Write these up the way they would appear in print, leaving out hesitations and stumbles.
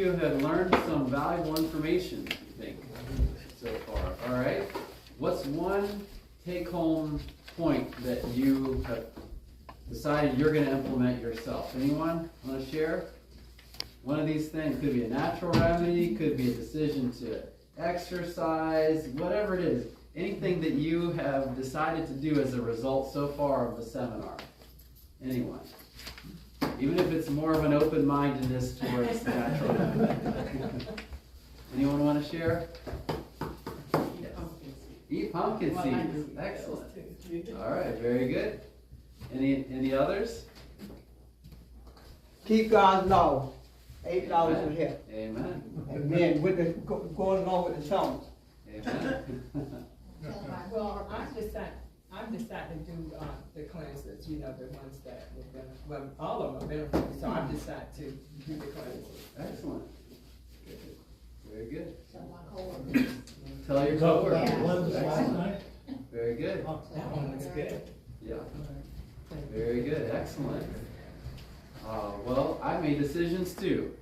you have learned some valuable information, I think, so far. All right. What's one take-home point that you have decided you're going to implement yourself? Anyone want to share? One of these things could be a natural remedy, could be a decision to exercise, whatever it is. Anything that you have decided to do as a result so far of the seminar. Anyone? Even if it's more of an open-mindedness towards the natural remedy. Anyone want to share? Yes. Eat pumpkin seeds. Excellent. All right, very good. Any others? Keep God's law. 8 laws in here. Amen. And then with the going along with the songs. Amen. Well, I've decided to do the cleanses, you know, the ones that would benefit, well, all of them are beneficial, so I've decided to do the cleanses. Excellent. Good. Very good. Tell your coworkers. Excellent. Very good. That one was good. Yeah. Very good. Excellent. Well, I made decisions too.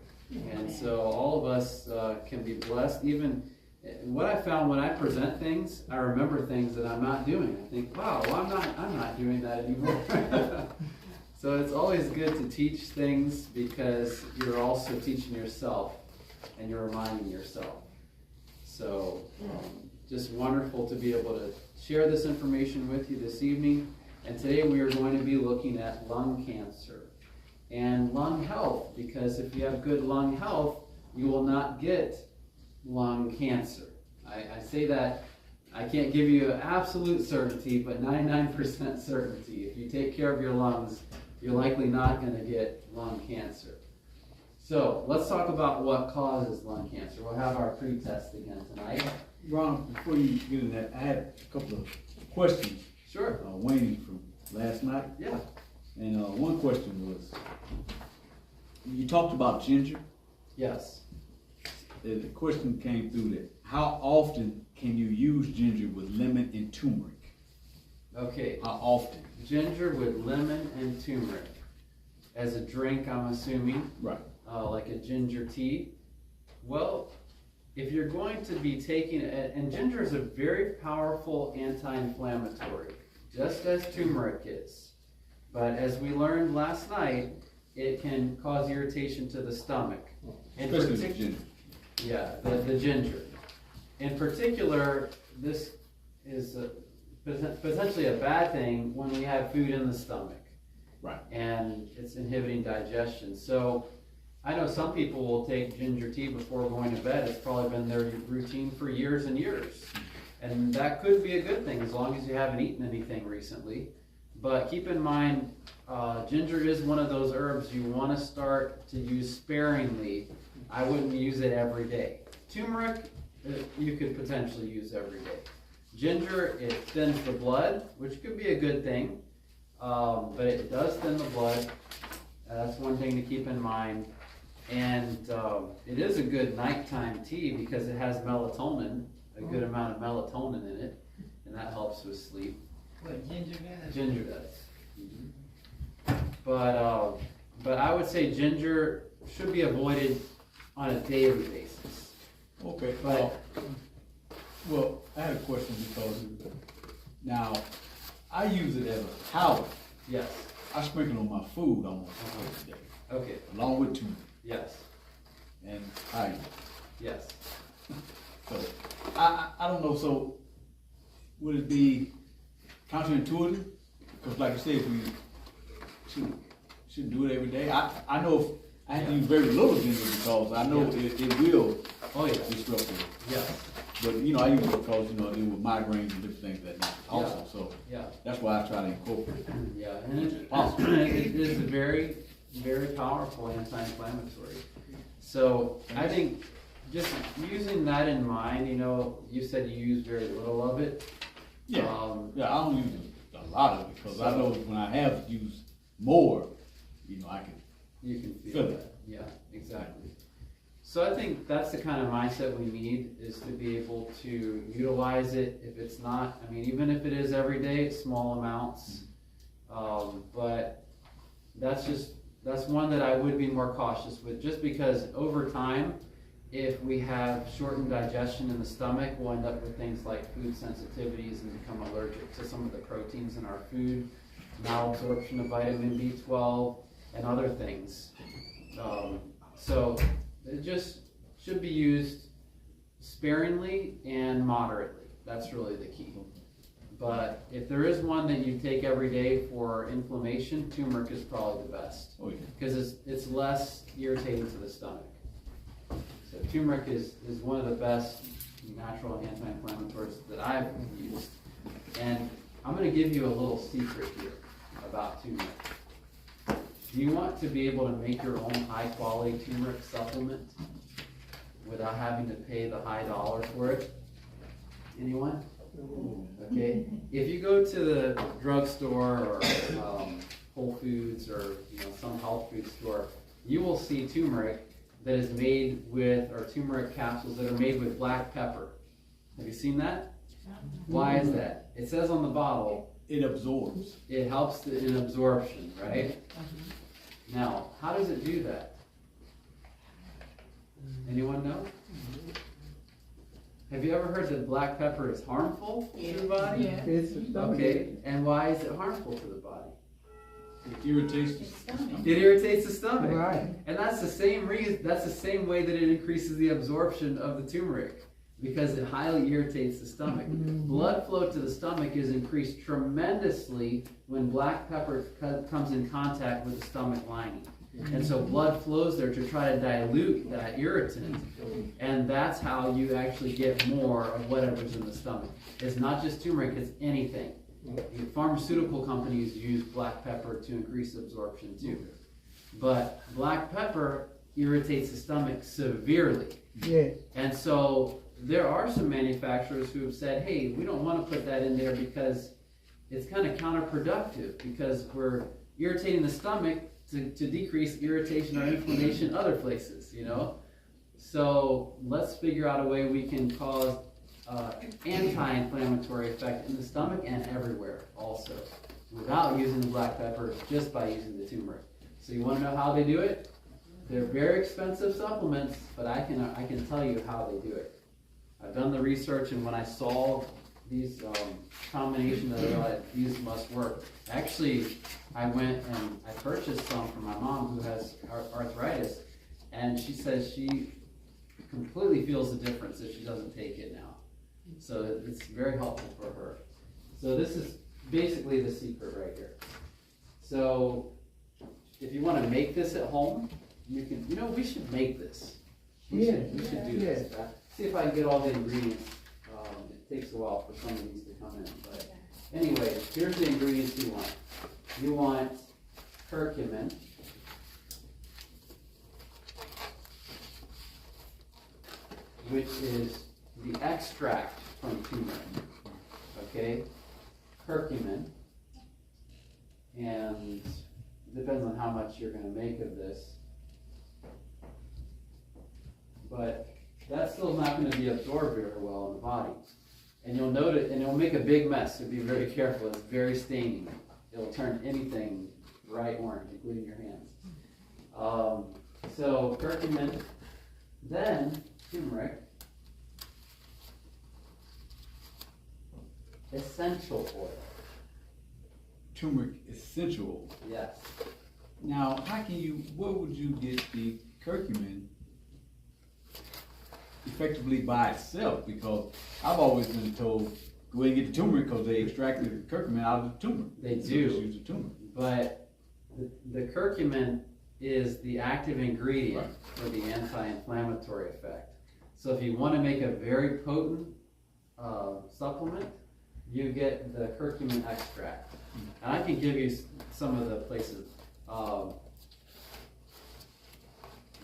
And so all of us can be blessed. Even what I found when I present things, I remember things that I'm not doing. I think, wow, well, I'm not doing that anymore. So it's always good to teach things because you're also teaching yourself and you're reminding yourself. So just wonderful to be able to share this information with you this evening. And today we are going to be looking at lung cancer and lung health, because if you have good lung health, you will not get lung cancer. I say that, I can't give you absolute certainty, but 99% certainty. If you take care of your lungs, you're likely not going to get lung cancer. So let's talk about what causes lung cancer. We'll have our pre-test again tonight. Ron, before you get in that, I had a couple of questions. Sure. Wayne from last night. Yeah. And one question was, you talked about ginger. Yes. The question came through that, how often can you use ginger with lemon and turmeric? Okay. How often? Ginger with lemon and turmeric. As a drink, I'm assuming. Right. Like a ginger tea. Well, if you're going to be taking it, and ginger is a very powerful anti-inflammatory, just as turmeric is. But as we learned last night, it can cause irritation to the stomach. Especially the ginger. Yeah, the ginger. In particular, this is potentially a bad thing when we have food in the stomach. Right. And it's inhibiting digestion. So I know some people will take ginger tea before going to bed. It's probably been their routine for years and years. And that could be a good thing as long as you haven't eaten anything recently. But keep in mind, ginger is one of those herbs you want to start to use sparingly. I wouldn't use it every day. Turmeric, you could potentially use every day. Ginger, it thins the blood, which could be a good thing. But it does thin the blood. That's one thing to keep in mind. And it is a good nighttime tea because it has melatonin, a good amount of melatonin in it, and that helps with sleep. What ginger does? Ginger does. But I would say ginger should be avoided on a daily basis. Okay. But Well, I had a question because now I use it as a powder. yes. I sprinkle on my food almost every day, Okay. along with turmeric Yes. and iron. Yes. So I don't know. So would it be counterintuitive? Because like I said, we should do it every day. I know if I have to use very little ginger because I know it will Oh yeah. disrupt it. Yes. But I use it because it with migraines and different things that also. Yeah. So Yeah. that's why I try to incorporate it. Yeah. And it is a very, very powerful anti-inflammatory. So I think just using that in mind, you said you use very little of it. Yeah. I don't use a lot of it because I know when I have used more, I can. You can feel Feel that. Yeah, exactly. So I think that's the kind of mindset we need, is to be able to utilize it. If it's not, even if it is every day, it's small amounts. But that's just that's one that I would be more cautious with, just because over time, if we have shortened digestion in the stomach, we'll end up with things like food sensitivities and become allergic to some of the proteins in our food, malabsorption of vitamin B12, and other things. So it just should be used sparingly and moderately. That's really the key. But if there is one that you take every day for inflammation, turmeric is probably the best, because it's less irritating to the stomach. So turmeric is one of the best natural anti-inflammatories that I've used. And I'm going to give you a little secret here about turmeric. Do you want to be able to make your own high-quality turmeric supplement without having to pay the high dollar for it? Anyone? Okay. If you go to the drugstore or Whole Foods or some health food store, you will see turmeric that is made with, or turmeric capsules that are made with black pepper. Have you seen that? Why is that? It says on the bottle, It absorbs. it helps in absorption, right? Now, how does it do that? Anyone know? Have you ever heard that black pepper is harmful to the body? It's the stomach. Okay, and why is it harmful to the body? It irritates the stomach. It irritates the stomach. Right. And that's the same reason, that's the same way that it increases the absorption of the turmeric, because it highly irritates the stomach. Blood flow to the stomach is increased tremendously when black pepper comes in contact with the stomach lining. And so blood flows there to try to dilute that irritant. And that's how you actually get more of whatever's in the stomach. It's not just turmeric, it's anything. The pharmaceutical companies use black pepper to increase absorption too. But black pepper irritates the stomach severely. Yeah. And so there are some manufacturers who have said, hey, we don't want to put that in there because it's kind of counterproductive, because we're irritating the stomach to decrease irritation or inflammation other places, So let's figure out a way we can cause anti-inflammatory effect in the stomach and everywhere also, without using the black pepper, just by using the turmeric. So you want to know how they do it? They're very expensive supplements, but I can tell you how they do it. I've done the research, and when I saw these combination that I realized these must work. Actually, I went and I purchased some for my mom who has arthritis, and she says she completely feels the difference if she doesn't take it now. So it's very helpful for her. So this is basically the secret right here. So if you want to make this at home, you can, we should make this. We should do this. See if I can get all the ingredients. It takes a while for some of these to come in. But anyway, here's the ingredients you want. You want curcumin. Which is the extract from turmeric. Okay? Curcumin. And it depends on how much you're going to make of this. But that's still not going to be absorbed very well in the body. And you'll note it, and it'll make a big mess, so be very careful. It's very staining. It'll turn anything bright orange, including your hands. So curcumin, then turmeric, essential oil. Turmeric essential. Yes. Now, where would you get the curcumin effectively by itself? Because I've always been told, go ahead and get the turmeric because they extracted the curcumin out of the turmeric. They So do. just use the turmeric. But the curcumin is the active ingredient for the anti-inflammatory effect. So if you want to make a very potent supplement, you get the curcumin extract. And I can give you some of the places.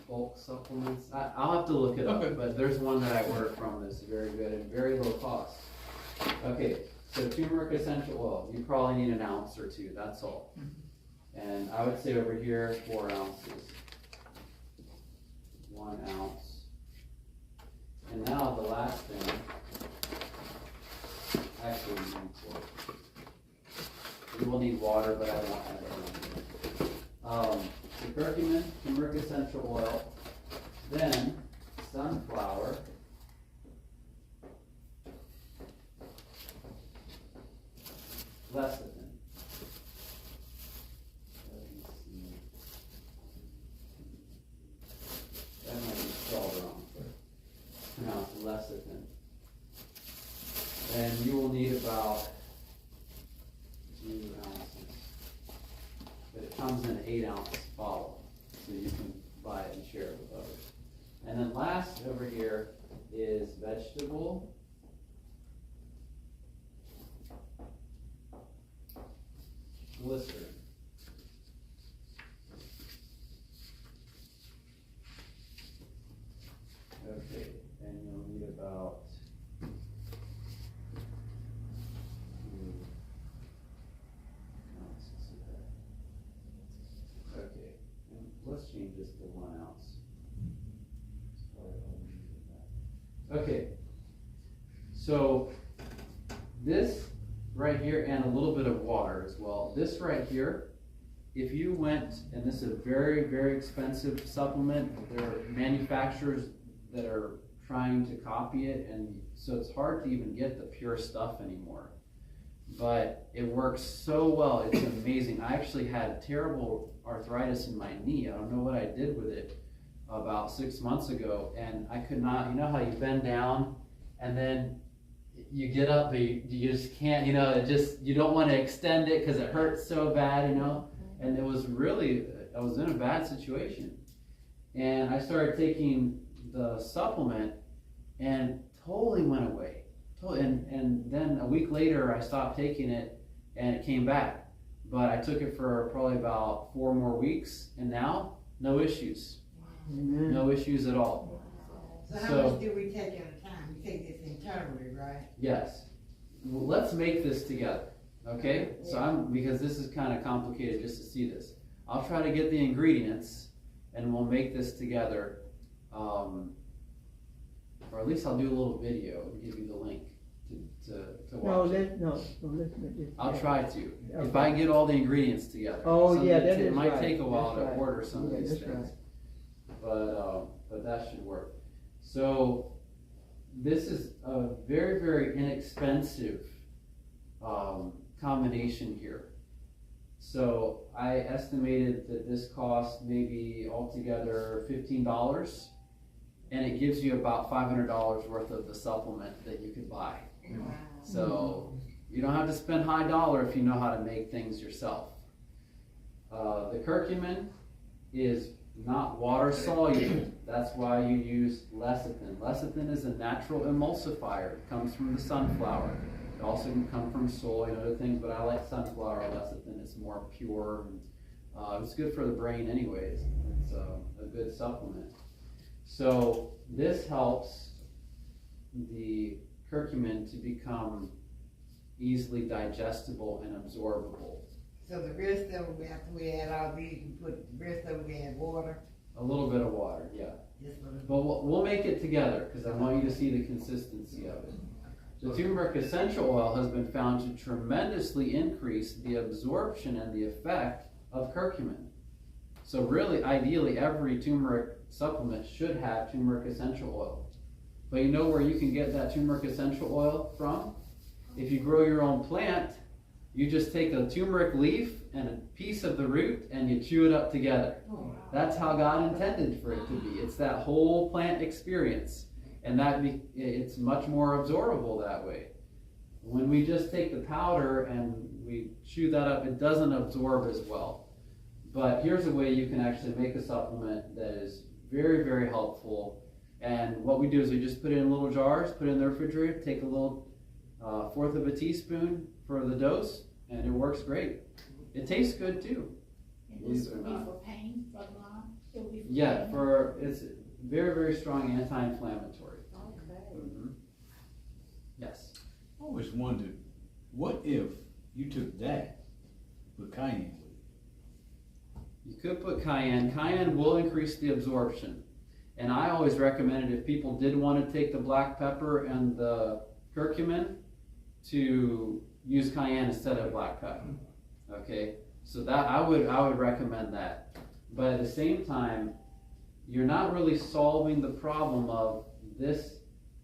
Bulk supplements. I'll have to look it up, Okay. but there's one that I ordered from that's very good and very low cost. Okay, so turmeric essential oil. You probably need an ounce or two, that's all. And I would say over here, 4 ounces. 1 ounce. And now the last thing, actually we need 4. We will need water, but I won't have it. The curcumin, turmeric essential oil, then sunflower, lecithin. That might be spelled wrong, but it's pronounced lecithin. And you will need about 2 ounces. But it comes in an 8-ounce bottle, so you can buy it and share it with others. And then last over here is vegetable glycerin. Okay, and you'll need about 2 ounces of that. Okay, and let's change this to 1 ounce. That's probably all we need of that. Okay, so this right here and a little bit of water as well. This right here, if you went, and this is a very, very expensive supplement, there are manufacturers that are trying to copy it, and so it's hard to even get the pure stuff anymore. But it works so well, it's amazing. I actually had terrible arthritis in my knee. I don't know what I did with it about 6 months ago, and I could not, you know how you bend down and then you get up, but you just can't, you know, you don't want to extend it because it hurts so bad, you know. And it was really, I was in a bad situation. And I started taking the supplement and totally went away. And then a week later I stopped taking it and it came back. But I took it for probably about 4 more weeks, and now no issues. Amen. No issues at all. So how So- much do we take at a time? We take this internally, right? Yes. Well, let's make this together. Okay? So because this is kind of complicated just to see this. I'll try to get the ingredients and we'll make this together. Or at least I'll do a little video and give you the link to watch. Let's make this. I'll try to. Okay. If I get all the ingredients together. Oh, yeah, that it is might right. take a while That's to right. order some of Yeah, these that's things. right. But that should work. So this is a very, very inexpensive combination here. So I estimated that this cost maybe altogether $15, and it gives you about $500 worth of the supplement that you could buy. Wow. So you don't have to spend high dollar if you know how to make things yourself. The curcumin is not water soluble. That's why you use lecithin. Lecithin is a natural emulsifier. It comes from the sunflower. It also can come from soy and other things, but I like sunflower lecithin. It's more pure. And, it's good for the brain anyways. It's a good supplement. So this helps the curcumin to become easily digestible and absorbable. So the rest of it, after we add all these, we put the rest of it, we add water. A little bit of water, yeah. Just a little. But we'll make it together because I want you to see the consistency of it. The turmeric essential oil has been found to tremendously increase the absorption and the effect of curcumin. So really, ideally, every turmeric supplement should have turmeric essential oil. But you know where you can get that turmeric essential oil from? If you grow your own plant, you just take a turmeric leaf and a piece of the root and you chew it up together. That's how God intended for it to be. It's that whole plant experience. And it's much more absorbable that way. When we just take the powder and we chew that up, it doesn't absorb as well. But here's a way you can actually make a supplement that is very, very helpful. And what we do is we just put it in little jars, put it in the refrigerator, take a little 1/4 of a teaspoon for the dose, and it works great. It tastes good too. And this would be for pain, for lung? It would be for Yeah, pain? it's very, very strong anti-inflammatory. Okay. Mhm. Yes. I always wondered, what if you took that, put cayenne with it? You could put cayenne. Cayenne will increase the absorption. And I always recommended if people did want to take the black pepper and the curcumin to use cayenne instead of black pepper. Okay? So that I would recommend that. but at the same time, you're not really solving the problem of this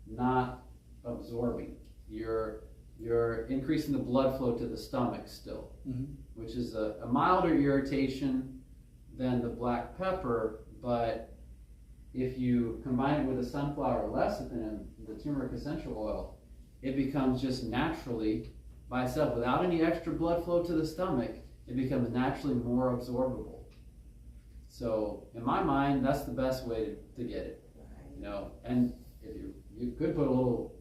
not absorbing. You're increasing the blood flow to the stomach still, which is a milder irritation than the black pepper, but if you combine it with the sunflower lecithin, the turmeric essential oil, it becomes just naturally by itself, without any extra blood flow to the stomach, it becomes naturally more absorbable. So in my mind, that's the best way to get it, you know. And if you could put a little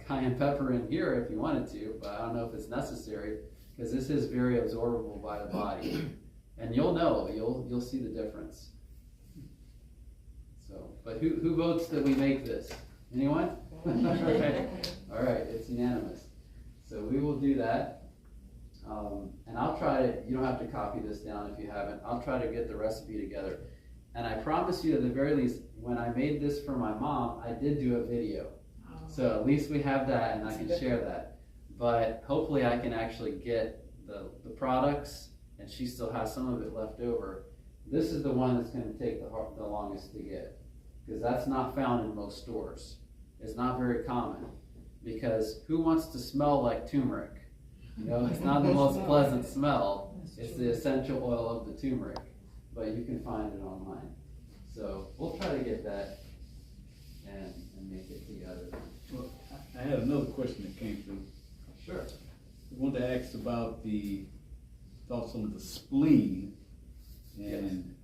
cayenne pepper in here if you wanted to, but I don't know if it's necessary, because this is very absorbable by the body, and you'll see the difference. So, but who votes that we make this? Anyone? All right, it's unanimous. So we will do that. And I'll try to, you don't have to copy this down if you haven't, I'll try to get the recipe together. And I promise you, at the very least, when I made this for my mom, I did do a video. So at least we have that and I can share that. But hopefully I can actually get the products, and she still has some of it left over. This is the one that's going to take the longest to get, because that's not found in most stores. It's not very common, because who wants to smell like turmeric? You know, it's not the most pleasant smell. It's the essential oil of the turmeric, but you can find it online. So we'll try to get that and make it together. Well, I had another question that came through. Sure. I wanted to ask about the thoughts on the spleen and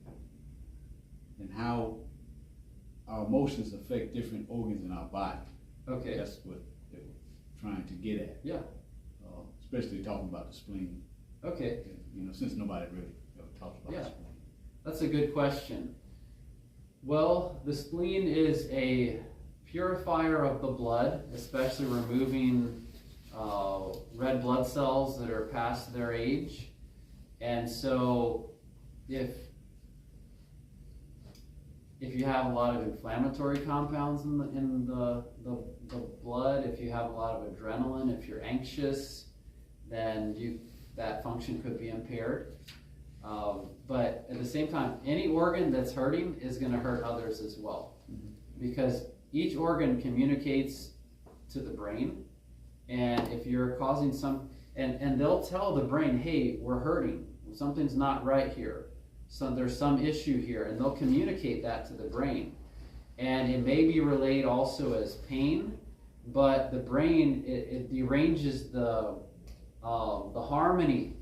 how our emotions affect different organs in our body. Okay. That's what they were trying to get at. Yeah. Especially talking about the spleen. Okay. You know, since nobody really talks about the spleen. That's a good question. Well, the spleen is a purifier of the blood, especially removing red blood cells that are past their age. And so if you have a lot of inflammatory compounds in the blood, if you have a lot of adrenaline, if you're anxious, then that function could be impaired. But at the same time, any organ that's hurting is going to hurt others as well, because each organ communicates to the brain, and if you're causing and they'll tell the brain, hey, we're hurting, something's not right here, so there's some issue here, and they'll communicate that to the brain. And it may be relayed also as pain, but the brain, it deranges the harmony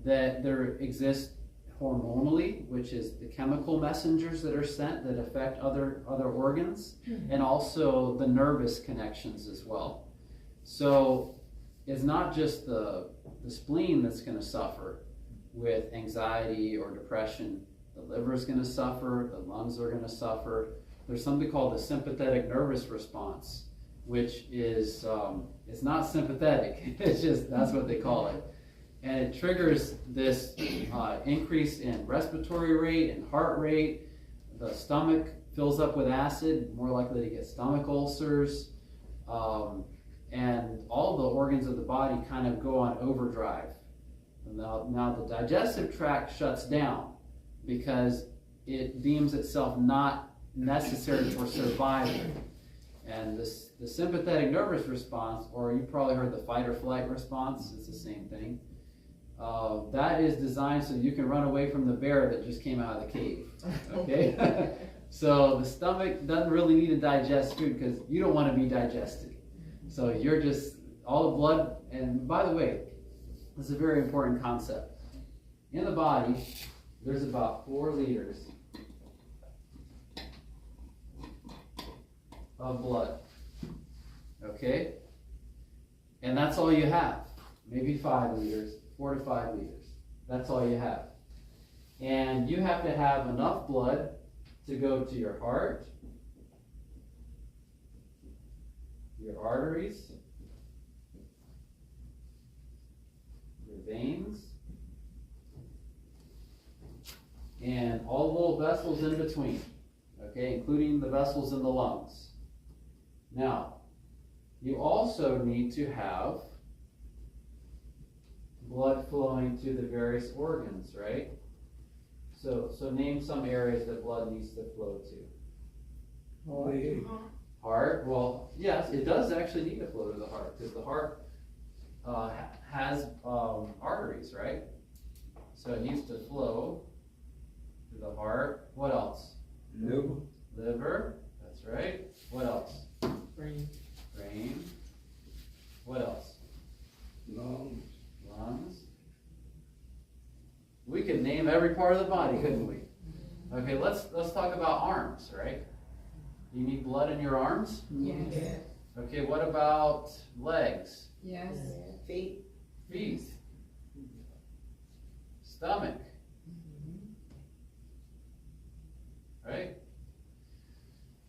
that there exists hormonally, which is the chemical messengers that are sent that affect other organs, and also the nervous connections as well. So it's not just the spleen that's going to suffer with anxiety or depression. The liver is going to suffer, the lungs are going to suffer. There's something called the sympathetic nervous response, which is, it's not sympathetic, it's just, that's what they call it. And it triggers this increase in respiratory rate and heart rate. The stomach fills up with acid, more likely to get stomach ulcers. And all the organs of the body kind of go on overdrive. Now the digestive tract shuts down because it deems itself not necessary for survival. And the sympathetic nervous response, or you probably heard the fight or flight response, it's the same thing. That is designed so you can run away from the bear that just came out of the cave, okay? So the stomach doesn't really need to digest food because you don't want to be digested. So you're just, all the blood, and by the way, this is a very important concept. In the body, there's about 4 liters of blood, okay? And that's all you have. Maybe 5 liters, 4 to 5 liters. That's all you have. And you have to have enough blood to go to your heart, your arteries, your veins, and all the little vessels in between, okay, including the vessels in the lungs. Now, you also need to have blood flowing to the various organs, right? So name some areas that blood needs to flow to. Heart, well, yes, it does actually need to flow to the heart, because the heart has arteries, right? So it needs to flow to the heart. What else? Liver, that's right. What else? Brain. Brain. What else? Lungs. We could name every part of the body, couldn't we? Okay, let's talk about arms, right? You need blood in your arms? Yes. Okay, what about legs? Yes. Feet. Feet? Stomach? Right?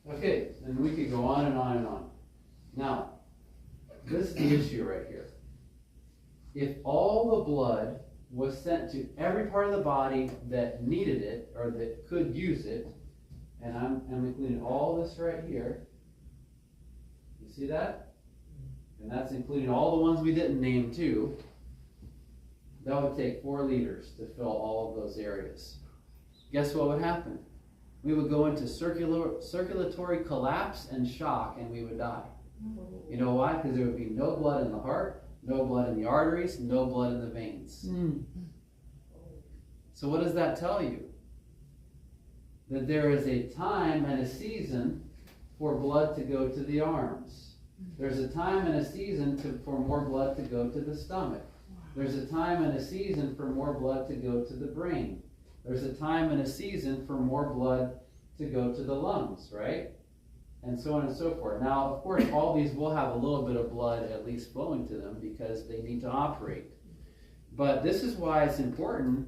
Okay, and we could go on and on and on. Now, this is the issue right here. If all the blood was sent to every part of the body that needed it or that could use it, and I'm including all this right here. You see that? And that's including all the ones we didn't name too. That would take 4 liters to fill all of those areas. Guess what would happen? We would go into circulatory collapse and shock, and we would die. You know why? Because there would be no blood in the heart, no blood in the arteries, no blood in the veins. So what does that tell you? That there is a time and a season for blood to go to the arms. There's a time and a season for more blood to go to the stomach. There's a time and a season for more blood to go to the brain. There's a time and a season for more blood to go to the lungs, right? And so on and so forth. Now, of course, all these will have a little bit of blood at least flowing to them because they need to operate. But this is why it's important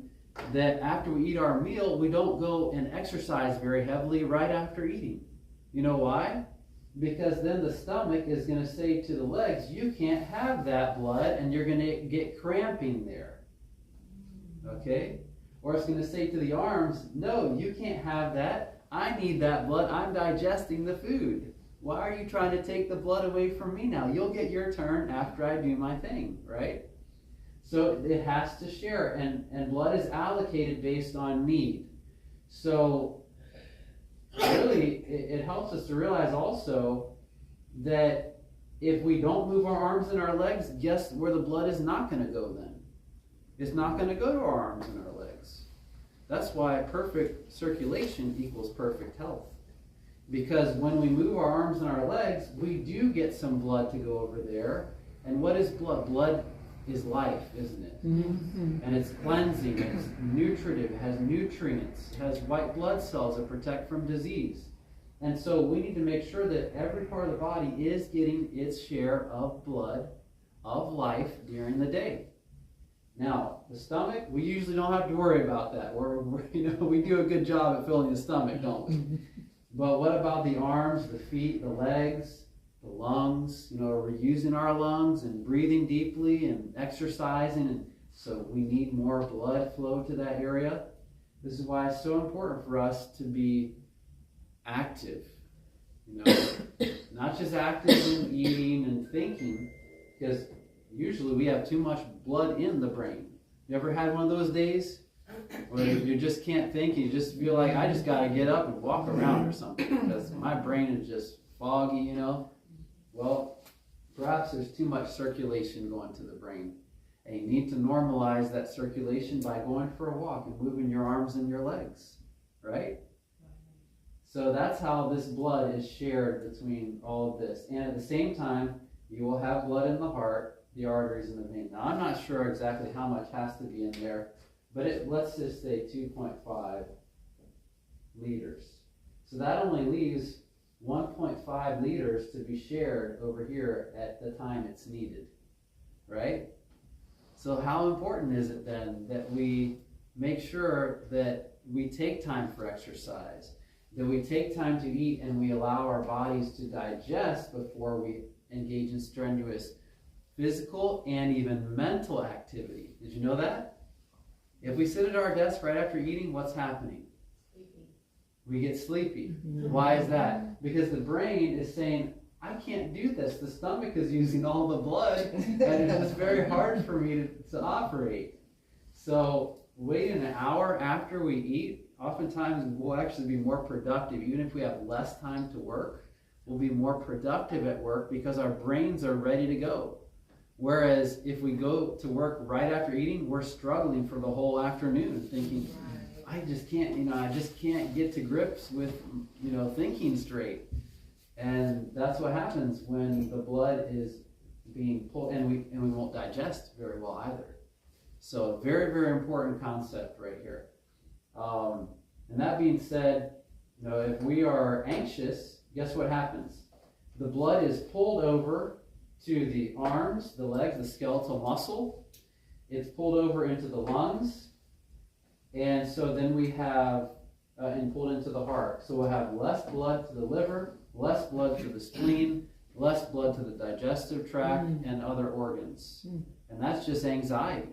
that after we eat our meal, we don't go and exercise very heavily right after eating. You know why? Because then the stomach is going to say to the legs, you can't have that blood, and you're going to get cramping there. Okay? Or it's going to say to the arms, no, you can't have that. I need that blood. I'm digesting the food. Why are you trying to take the blood away from me now? You'll get your turn after I do my thing, right? So it has to share, and blood is allocated based on need. So really, it helps us to realize also that if we don't move our arms and our legs, guess where the blood is not going to go then? It's not going to go to our arms and our legs. That's why perfect circulation equals perfect health. Because when we move our arms and our legs, we do get some blood to go over there. And what is blood? Blood is life, isn't it? And it's cleansing, it's nutritive, it has nutrients, it has white blood cells that protect from disease. And so we need to make sure that every part of the body is getting its share of blood, of life during the day. Now, the stomach, we usually don't have to worry about that. We do a good job at filling the stomach, don't we? But what about the arms, the feet, the legs, the lungs? We're using our lungs and breathing deeply and exercising, and so we need more blood flow to that area. This is why it's so important for us to be active. Not just active in eating and thinking, because usually we have too much blood in the brain. You ever had one of those days where you just can't think, and you just feel like, I just got to get up and walk around or something because my brain is just foggy, Well, perhaps there's too much circulation going to the brain. And you need to normalize that circulation by going for a walk and moving your arms and your legs, right? So that's how this blood is shared between all of this. And at the same time, you will have blood in the heart, the arteries, and the vein. Now, I'm not sure exactly how much has to be in there, but let's just say 2.5 liters. So that only leaves 1.5 liters to be shared over here at the time it's needed, right? So how important is it then that we make sure that we take time for exercise, that we take time to eat, and we allow our bodies to digest before we engage in strenuous physical and even mental activity? Did you know that? If we sit at our desk right after eating, what's happening? We get sleepy. Why is that? Because the brain is saying, I can't do this. The stomach is using all the blood, and it's very hard for me to operate. So wait an hour after we eat, oftentimes we'll actually be more productive. Even if we have less time to work, we'll be more productive at work because our brains are ready to go. Whereas if we go to work right after eating, we're struggling for the whole afternoon thinking, I just can't get to grips with, thinking straight. And that's what happens when the blood is being pulled, and we won't digest very well either. So very, very important concept right here. And that being said, if we are anxious, guess what happens? The blood is pulled over to the arms, the legs, the skeletal muscle. It's pulled over into the lungs. And so then we have, and pulled into the heart. So we'll have less blood to the liver, less blood to the spleen, less blood to the digestive tract and other organs. And that's just anxiety,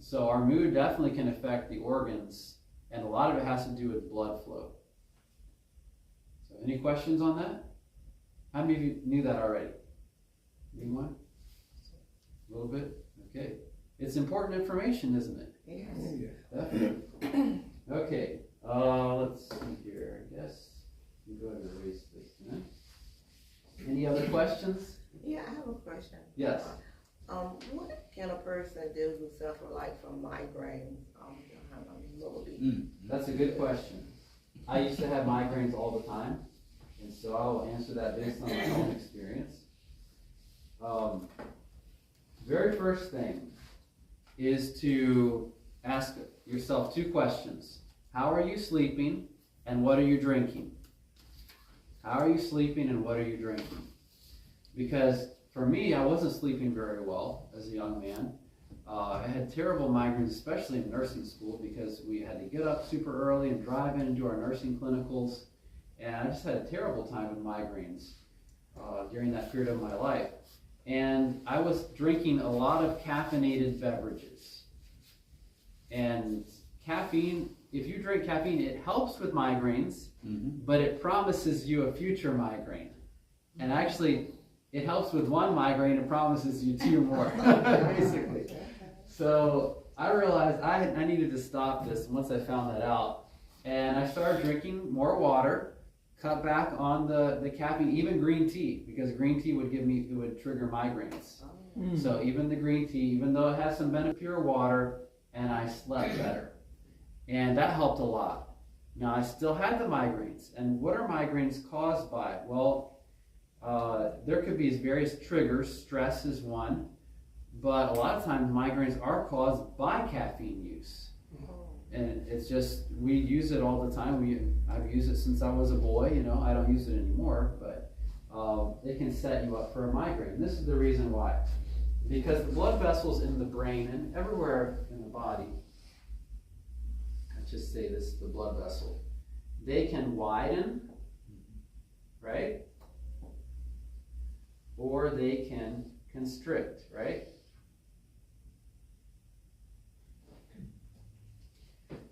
So our mood definitely can affect the organs, and a lot of it has to do with blood flow. So any questions on that? How many of you knew that already? Anyone? A little bit? Okay. It's important information, isn't it? Yes. Definitely. Okay. Let's see here. I guess you go ahead and erase this. Huh? Any other questions? Yeah, I have a question. Yes. What can a person do who suffer like from migraines? What would be? That's a good question. I used to have migraines all the time, and so I will answer that based on my own experience. Very first thing is to ask yourself 2 questions. How are you sleeping, and what are you drinking? How are you sleeping, and what are you drinking? Because for me, I wasn't sleeping very well as a young man. I had terrible migraines, especially in nursing school, because we had to get up super early and drive in and do our nursing clinicals. And I just had a terrible time with migraines during that period of my life. And I was drinking a lot of caffeinated beverages. And caffeine, if you drink caffeine, it helps with migraines, but it promises you a future migraine. And actually, it helps with one migraine and promises you 2 more, basically. So I realized I needed to stop this once I found that out. And I started drinking more water, cut back on the caffeine, even green tea, because green tea would trigger migraines. So even the green tea, even though it has some benefit, pure water, and I slept better. And that helped a lot. Now I still had the migraines. And what are migraines caused by? Well, there could be various triggers. Stress is one, but a lot of times migraines are caused by caffeine use. And it's just, we use it all the time. I've used it since I was a boy, I don't use it anymore, but it can set you up for a migraine. This is the reason why. Because the blood vessels in the brain and everywhere in the body, let's just say this is the blood vessel, they can widen, right? Or they can constrict, right?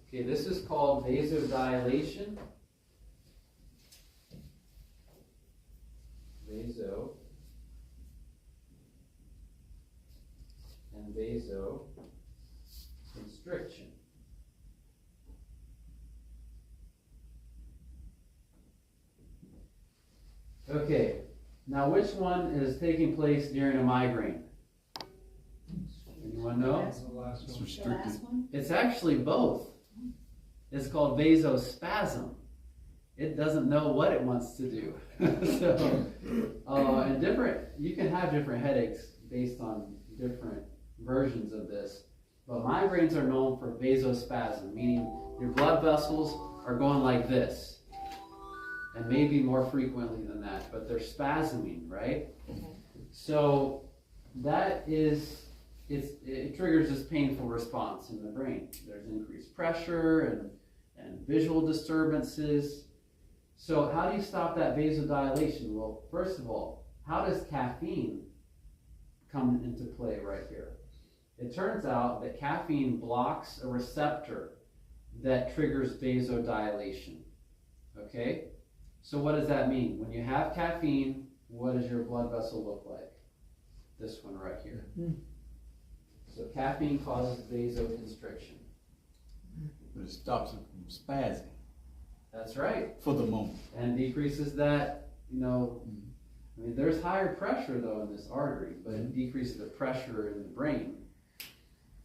Okay, this is called vasodilation. Vaso and vasoconstriction. Okay, now which one is taking place during a migraine? Anyone know? It's The restricted. last one? It's actually both. It's called vasospasm. It doesn't know what it wants to do. So, and you can have different headaches based on different versions of this. But migraines are known for vasospasm, meaning your blood vessels are going like this. And maybe more frequently than that, but they're spasming, right? So that is, it triggers this painful response in the brain. There's increased pressure and visual disturbances. So how do you stop that vasodilation? Well, first of all, how does caffeine come into play right here? It turns out that caffeine blocks a receptor that triggers vasodilation, okay? So what does that mean? When you have caffeine, what does your blood vessel look like? This one right here. So caffeine causes vasoconstriction. But it stops it from spazzing That's right. for the moment. And decreases that, I mean, there's higher pressure though in this artery, but it decreases the pressure in the brain.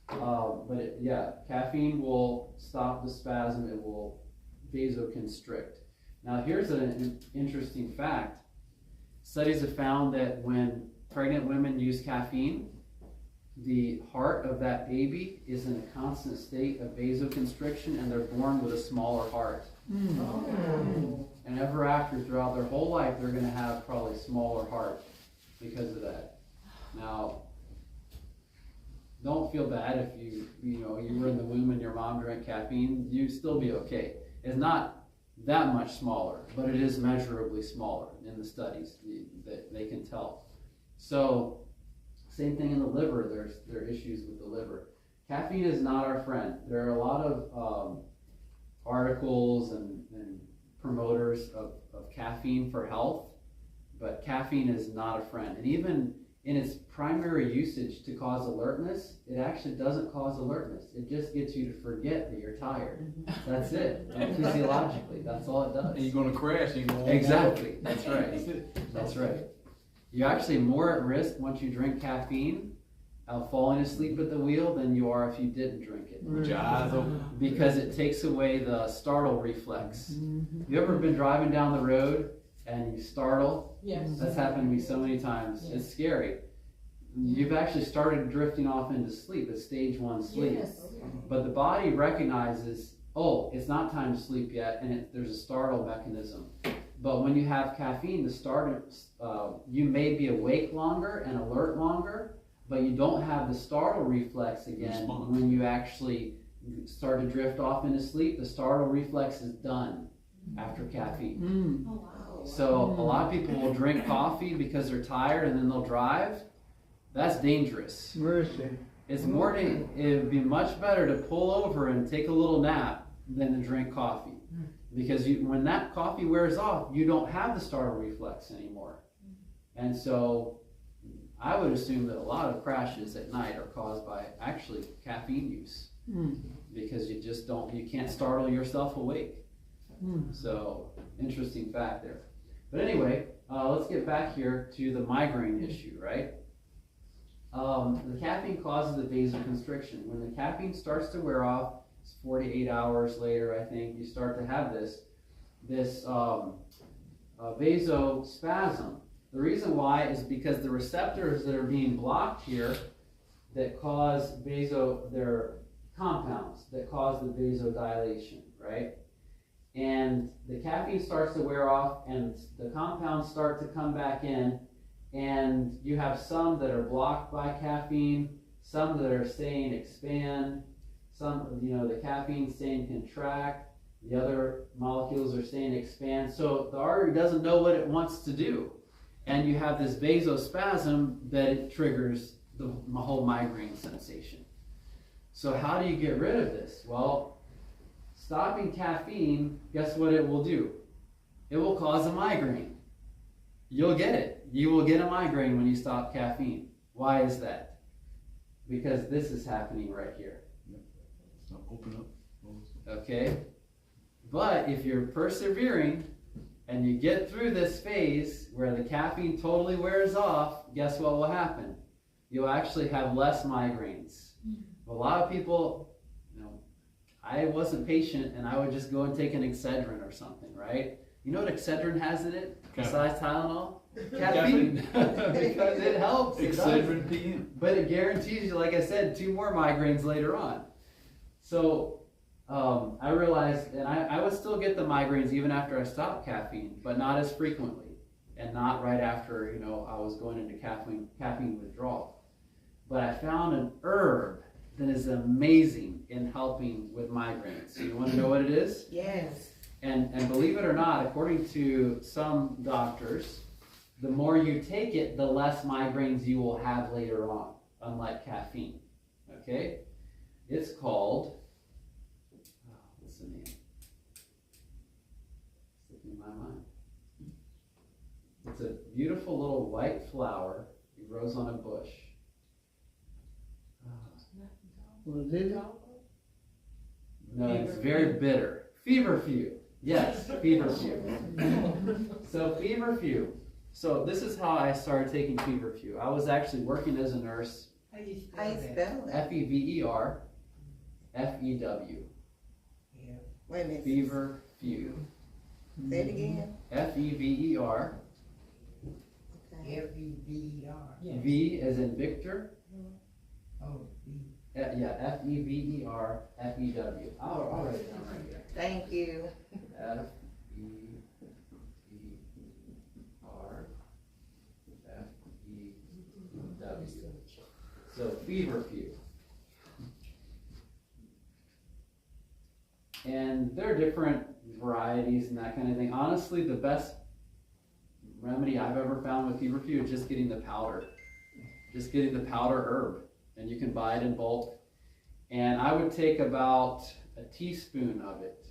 Caffeine will stop the spasm, it will vasoconstrict. Now here's an interesting fact. Studies have found that when pregnant women use caffeine, the heart of that baby is in a constant state of vasoconstriction and they're born with a smaller heart. And ever after, throughout their whole life, they're going to have probably a smaller heart because of that. Now, don't feel bad if you were in the womb and your mom drank caffeine, you'd still be okay. It's not that much smaller, but it is measurably smaller in the studies that they can tell. So, same thing in the liver, there are issues with the liver. Caffeine is not our friend. There are a lot of articles and promoters of caffeine for health, but caffeine is not a friend. And even in its primary usage to cause alertness, it actually doesn't cause alertness. It just gets you to forget that you're tired. That's it. And physiologically, that's all it does. And you're going to crash. And you're gonna Exactly. That's right. That's right. You're actually more at risk once you drink caffeine of falling asleep at the wheel than you are if you didn't drink it. With your eyes open. Because it takes away the startle reflex. You ever been driving down the road and you startle? Yes. That's happened to me so many times. Yes. It's scary. You've actually started drifting off into sleep. It's stage 1 sleep. Yes. But the body recognizes, oh, it's not time to sleep yet, and there's a startle mechanism. But when you have caffeine, you may be awake longer and alert longer, but you don't have the startle reflex again. Response. When you actually start to drift off into sleep, the startle reflex is done after caffeine. Oh, wow. So a lot of people will drink coffee because they're tired and then they'll drive. That's dangerous. Mercy. It would be much better to pull over and take a little nap than to drink coffee. Because when that coffee wears off, you don't have the startle reflex anymore. And so I would assume that a lot of crashes at night are caused by actually caffeine use. Because you can't startle yourself awake. So, interesting fact there. But anyway, let's get back here to the migraine issue, right? The caffeine causes the vasoconstriction. When the caffeine starts to wear off, it's 48 hours later, I think, you start to have this vasospasm. The reason why is because the receptors that are being blocked here that cause they're compounds that cause the vasodilation, right? And the caffeine starts to wear off and the compounds start to come back in, and you have some that are blocked by caffeine, some that are saying expand, some, the caffeine saying contract, the other molecules are saying expand. So the artery doesn't know what it wants to do. And you have this vasospasm that it triggers the whole migraine sensation. So how do you get rid of this? Well, stopping caffeine, guess what it will do? It will cause a migraine. You'll get it. You will get a migraine when you stop caffeine. Why is that? Because this is happening right here. So open up. Okay? But if you're persevering and you get through this phase where the caffeine totally wears off, guess what will happen? You'll actually have less migraines. A lot of people, I wasn't patient and I would just go and take an Excedrin or something, right? You know what Excedrin has in it besides Tylenol? Caffeine. Because it helps. Excedrin PM. But it guarantees you, like I said, 2 more migraines later on. So I realized, and I would still get the migraines even after I stopped caffeine, but not as frequently, and not right after I was going into caffeine withdrawal. But I found an herb that is amazing in helping with migraines. So you want to know what it is? Yes. And believe it or not, according to some doctors, the more you take it, the less migraines you will have later on, unlike caffeine. Okay? It's called, what's the name? Slipping in my mind. It's a beautiful little white flower. It grows on a bush. Was it? No, it's very bitter. Feverfew. Yes, feverfew. So feverfew. So this is how I started taking feverfew. I was actually working as a nurse. How you How you spell that? spell it? Feverfew. Yeah. Wait a minute. Feverfew. Say it again. Fever. Okay. F-E-V-E-R. Yes. V as in Victor. Oh, V. Yeah, Feverfew. I'll write it down right here. Thank you. Fever. Few. So feverfew. And there are different varieties and that kind of thing. Honestly, the best remedy I've ever found with feverfew is just getting the powder. Just getting the powder herb. And you can buy it in bulk. And I would take about a teaspoon of it.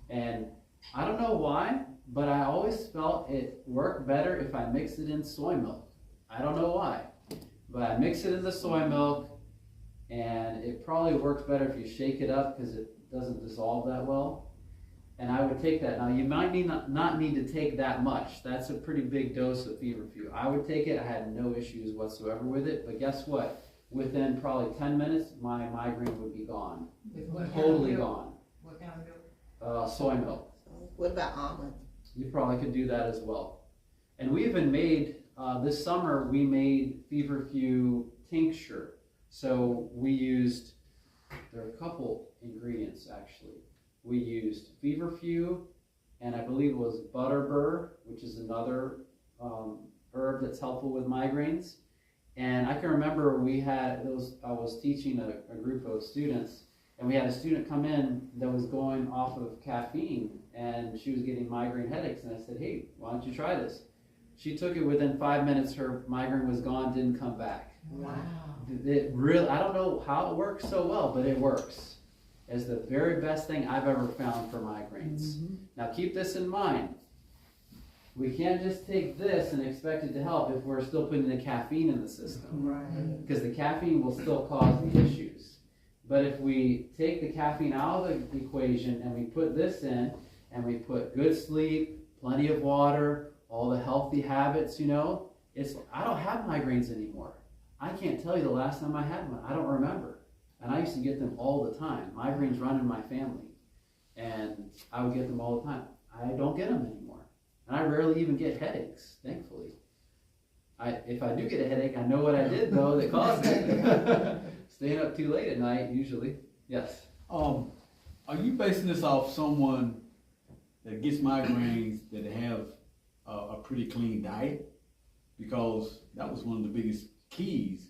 And I don't know why, but I always felt it worked better if I mixed it in soy milk. I don't know why. But I mix it in the soy milk, and it probably works better if you shake it up because it doesn't dissolve that well. And I would take that. Now, you might not need to take that much. That's a pretty big dose of feverfew. I would take it. I had no issues whatsoever with it. But guess what? Within probably 10 minutes, my migraine would be gone. With what kind of Totally milk? gone. What kind of milk? Soy milk. What about almond? You probably could do that as well. And we even made, this summer, we made feverfew tincture. So we used, there are a couple ingredients actually. We used feverfew, and I believe it was butterbur, which is another herb that's helpful with migraines. And I can remember we had those, I was teaching a group of students, and we had a student come in that was going off of caffeine, and she was getting migraine headaches, and I said, hey, why don't you try this? She took it. Within 5 minutes, her migraine was gone, didn't come back. Wow. It really, I don't know how it works so well, but it works. It's the very best thing I've ever found for migraines. Now keep this in mind. We can't just take this and expect it to help if we're still putting the caffeine in the system. Right. Because the caffeine will still cause the issues. But if we take the caffeine out of the equation and we put this in, and we put good sleep, plenty of water, all the healthy habits, you know, I don't have migraines anymore. I can't tell you the last time I had one. I don't remember. And I used to get them all the time. Migraines run in my family. And I would get them all the time. I don't get them anymore. And I rarely even get headaches, thankfully. If I do get a headache, I know what I did, though, that caused it. Staying up too late at night, usually. Yes. Are you basing this off someone that gets migraines that have a pretty clean diet? Because that was one of the biggest keys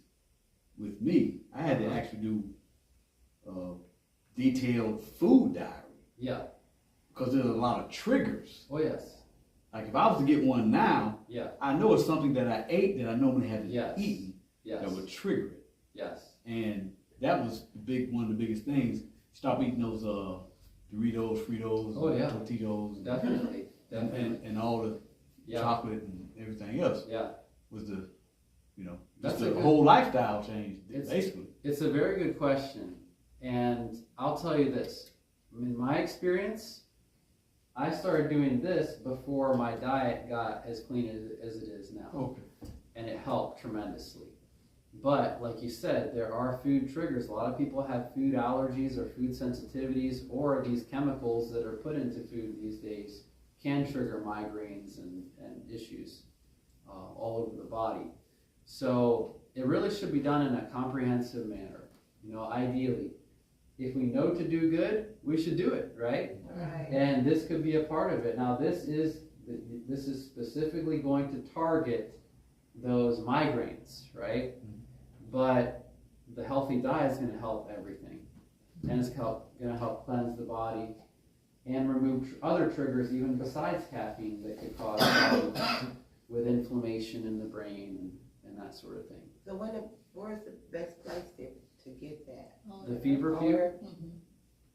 with me. I had to actually do detailed food diary. Yeah. Because there's a lot of triggers. Oh, yes. Like if I was to get one now, Yeah. I know it's something that I ate that I normally haven't Yes. eaten Yes. that would trigger it. Yes. And that was one of the biggest things. Stop eating those Doritos, Fritos, Oh, yeah. Totitos, Definitely. Definitely. and all the Yeah. chocolate and everything else Yeah. was the, That's just a the good- whole lifestyle change, It's- basically. It's a very good question. And I'll tell you this. In my experience, I started doing this before my diet got as clean as it is now. Okay. And it helped tremendously. But like you said, there are food triggers. A lot of people have food allergies or food sensitivities, or these chemicals that are put into food these days can trigger migraines and issues all over the body. So it really should be done in a comprehensive manner. Ideally, if we know to do good, we should do it, right? Right. And this could be a part of it. Now, this is specifically going to target those migraines, right? But the healthy diet is going to help everything, and it's going to help cleanse the body and remove other triggers even besides caffeine that could cause problems with inflammation in the brain and that sort of thing. So where's the best place to get that? The feverfew, Mm-hmm.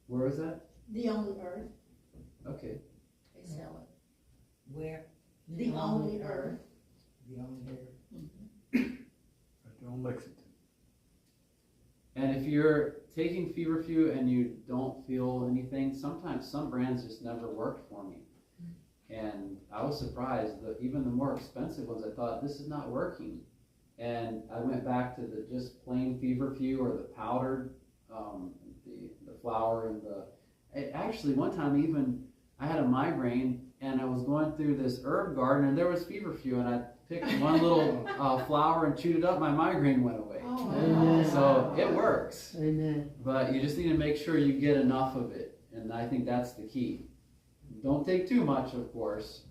where was that? The Only Earth, Okay. they sell it. Where? The Only Earth. The only herb. Right there on Lexington. And if you're taking feverfew and you don't feel anything, sometimes some brands just never worked for me. And I was surprised that even the more expensive ones, I thought, this is not working. And I went back to the just plain feverfew or the powdered, the flour and actually one time even I had a migraine and I was going through this herb garden and there was feverfew and I picked one little flower and chewed it up, my migraine went away. Oh, Amen. So it works, Amen. but you just need to make sure you get enough of it. And I think that's the key. Don't take too much, of course,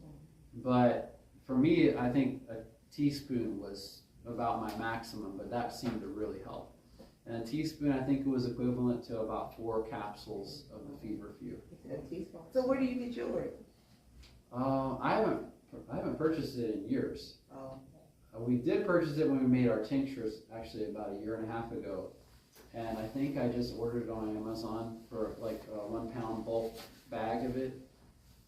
but for me, I think a teaspoon was about my maximum, but that seemed to really help. And a teaspoon, I think it was equivalent to about 4 capsules of the feverfew. A teaspoon. So where do you get yours? I haven't purchased it in years. Oh, We did purchase it when we made our tinctures, actually about 1.5 years ago. And I think I just ordered it on Amazon for like a 1 pound bulk bag of it.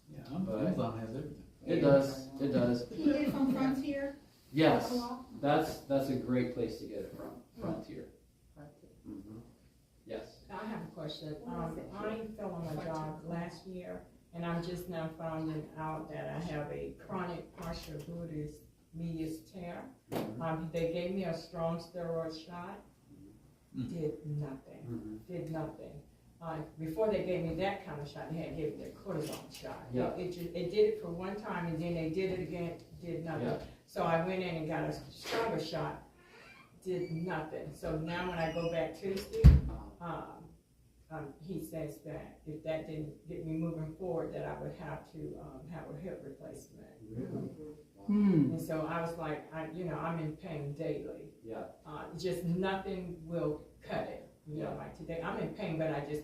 Yeah, But- Amazon has everything. It does, it does. You get it from Frontier? Yes, Co-op? that's a great place to get it from, Frontier. Mhm. Yes. I have a question. I fell on my job last year, and I'm just now finding out that I have a chronic partial gluteus medius tear. They gave me a strong steroid shot. Did nothing. Did nothing. Before they gave me that kind of shot, they had given me a cortisone shot. Yeah. It did it for one time, and then they did it again, did nothing. Yeah. So I went in and got a stronger shot, did nothing. So now when I go back Tuesday, he says that if that didn't get me moving forward, that I would have to have a hip replacement. And so I was like, I'm in pain daily. Yeah. Just nothing will cut it. Like today, I'm in pain, but I just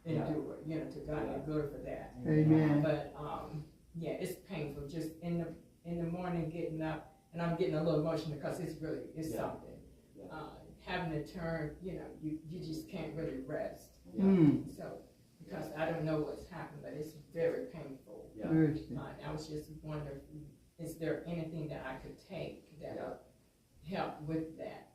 endure it. To God be glory for that. Amen. But yeah, it's painful. Just in the morning getting up, and I'm getting a little emotional because it's something. Yeah. Having to turn, you just can't really rest. So, because I don't know what's happened, but it's very painful. Yeah. I was just wondering, is there anything that I could take that would help with that?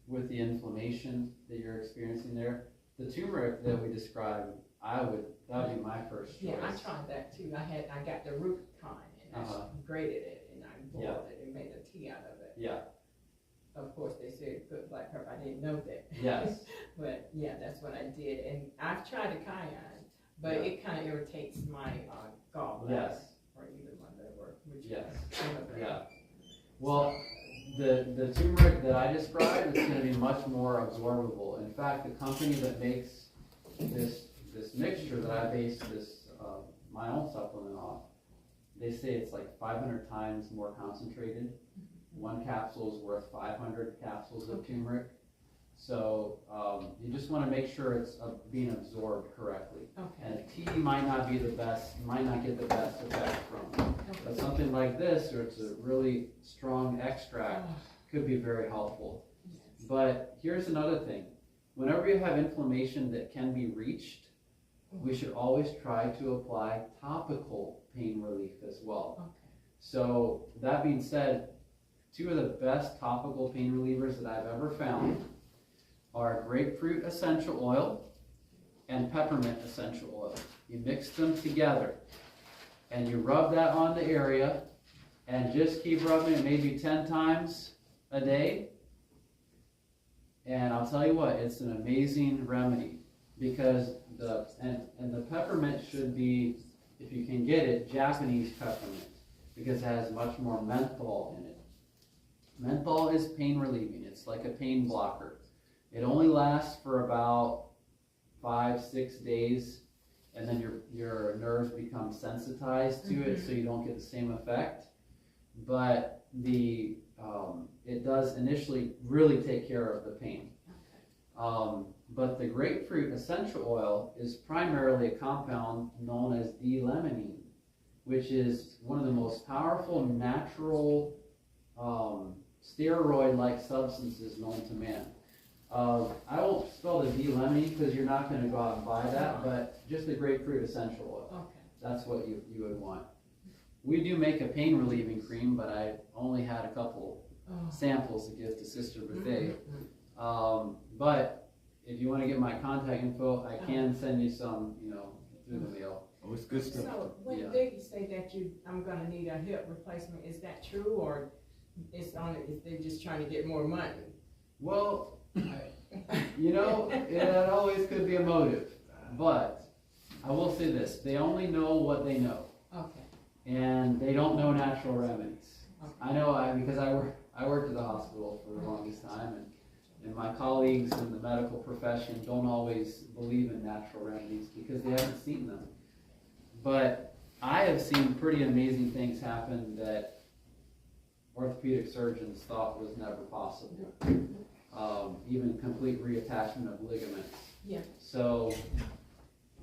With the inflammation that you're experiencing there, the turmeric that we described, that would be my first choice. Yeah, I tried that too. I got the root kind and I grated it and I boiled it and made a tea out of it. Yeah. Of course, they said put black pepper. I didn't know that. Yes. But yeah, that's what I did. And I've tried the cayenne, but it kind of irritates my gallbladder. Yes. Or even my liver, which Yes. is Yeah. Well, the turmeric that I described is going to be much more absorbable. In fact, the company that makes this mixture that I base my own supplement off, they say it's like 500 times more concentrated. 1 capsule is worth 500 capsules of turmeric. So you just want to make sure it's being absorbed correctly. Okay. And tea might not be the best, might not get the best effect from it. But something like this, or it's a really strong extract, could be very helpful. But here's another thing. Whenever you have inflammation that can be reached, we should always try to apply topical pain relief as well. Okay. So that being said, 2 of the best topical pain relievers that I've ever found are grapefruit essential oil and peppermint essential oil. You mix them together and you rub that on the area and just keep rubbing it maybe 10 times a day. And I'll tell you what, it's an amazing remedy because the peppermint should be, if you can get it, Japanese peppermint because it has much more menthol in it. Menthol is pain relieving. It's like a pain blocker. It only lasts for about 5-6 days, and then your nerves become sensitized to it, so you don't get the same effect. But it does initially really take care of the pain. But the grapefruit essential oil is primarily a compound known as D-limonene, which is one of the most powerful natural steroid-like substances known to man. I won't spell the D-limonene because you're not going to go out and buy that, but just the grapefruit essential oil. Okay. That's what you would want. We do make a pain relieving cream, but I only had a couple samples to give to Sister Buffet. But if you wanna get my contact info, I can send you some, you know, through the mail. Oh, it's good stuff. So when Yeah. they say that I'm gonna need a hip replacement, is that true, or is they just trying to get more money? Well, you know, it always could be a motive, but I will say this, they only know what they know, Okay, and they don't know natural remedies. okay. I know because I worked at the hospital for the longest time, and my colleagues in the medical profession don't always believe in natural remedies because they haven't seen them. But I have seen pretty amazing things happen that orthopedic surgeons thought was never possible. Even complete reattachment of ligaments. Yeah. So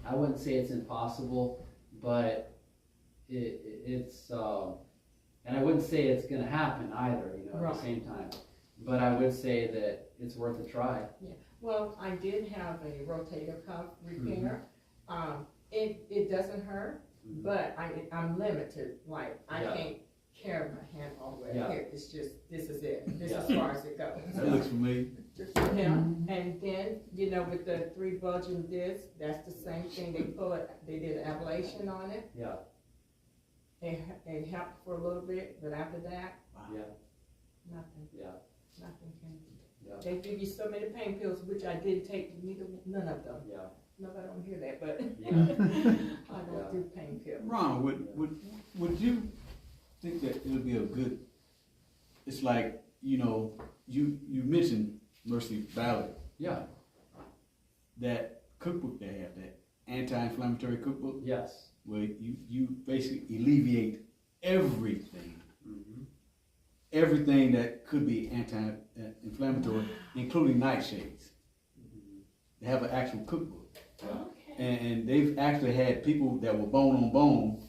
I wouldn't say it's impossible, but it's and I wouldn't say it's going to happen either, you know, at Right. the same time. But I would say that it's worth a try. Well, I did have a rotator cuff repair. It doesn't hurt, but I'm limited, like, I Yeah. can't carry my hand all the way Yeah. here, it's just, this is it, this is Yeah. as far as it goes. That looks familiar. Yeah, and then, you know, with the 3 bulging discs, that's the same thing, they did an ablation on it. Yeah. It helped for a little bit, but after that, Yeah. nothing, Yeah. nothing came. Yeah. They give you so many pain pills, which I didn't take none of them. Yeah. Nobody don't hear that, but Yeah. I Yeah. don't do pain pills. Ron, would you think that it would be a good, it's like, you know, you mentioned Mercy Valley, Yeah. that cookbook they have, that anti-inflammatory cookbook, Yes. where you basically alleviate everything, Mhm. everything that could be anti-inflammatory, including nightshades. They have an actual cookbook. Okay. And they've actually had people that were bone on bone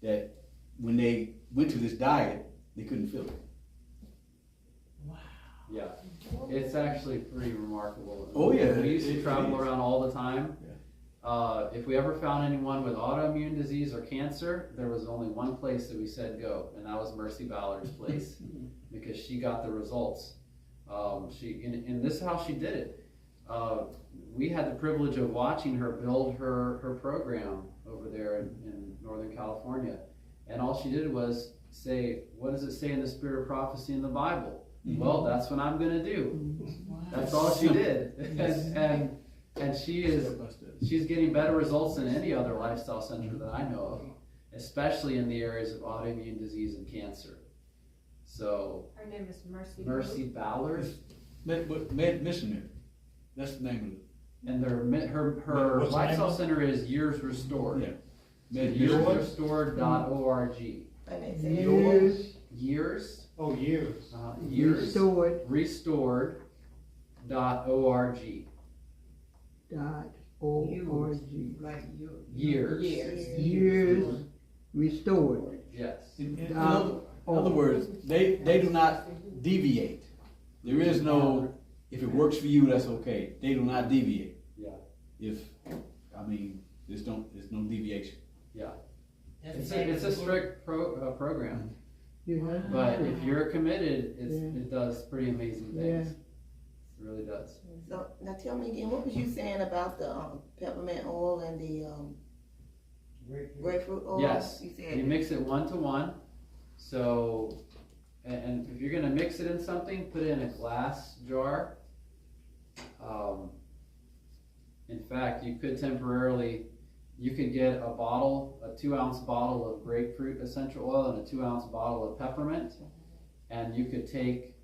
that when they went to this diet, they couldn't feel it. Wow. Yeah. It's actually pretty remarkable. Oh, yeah, We used to it travel is. around all the time. Yeah. If we ever found anyone with autoimmune disease or cancer, there was only one place that we said go, and that was Mercy Ballard's place, because she got the results. And this is how she did it. We had the privilege of watching her build her program over there in Northern California. And all she did was say, what does it say in the Spirit of Prophecy in the Bible? Well, that's what I'm going to do. That's all she did. and she's getting better results than any other lifestyle center that I know of, especially in the areas of autoimmune disease and cancer. So, Her name is Mercy. Mercy Ballard, Missionary, that's the name of it. and her What's the lifestyle name? center is Years Restored. Yeah. Yearsrestored.org. And they say, Years Years restored restored.org. .org. Like you. Years. Years restored. Yes. In other words, they do not deviate. There is no, if it works for you, that's okay. They do not deviate. Yeah. There's no deviation. Yeah. That's It's a strict program, You have. but if you're committed, Yeah. it does pretty amazing things. It really does. so now tell me again, what was you saying about the peppermint oil and the grapefruit oil? Yes, You you said, mix it 1-to-1. So, and if you're gonna mix it in something, put it in a glass jar. In fact, you could get a 2-ounce bottle of grapefruit essential oil and a 2-ounce bottle of peppermint, and you could take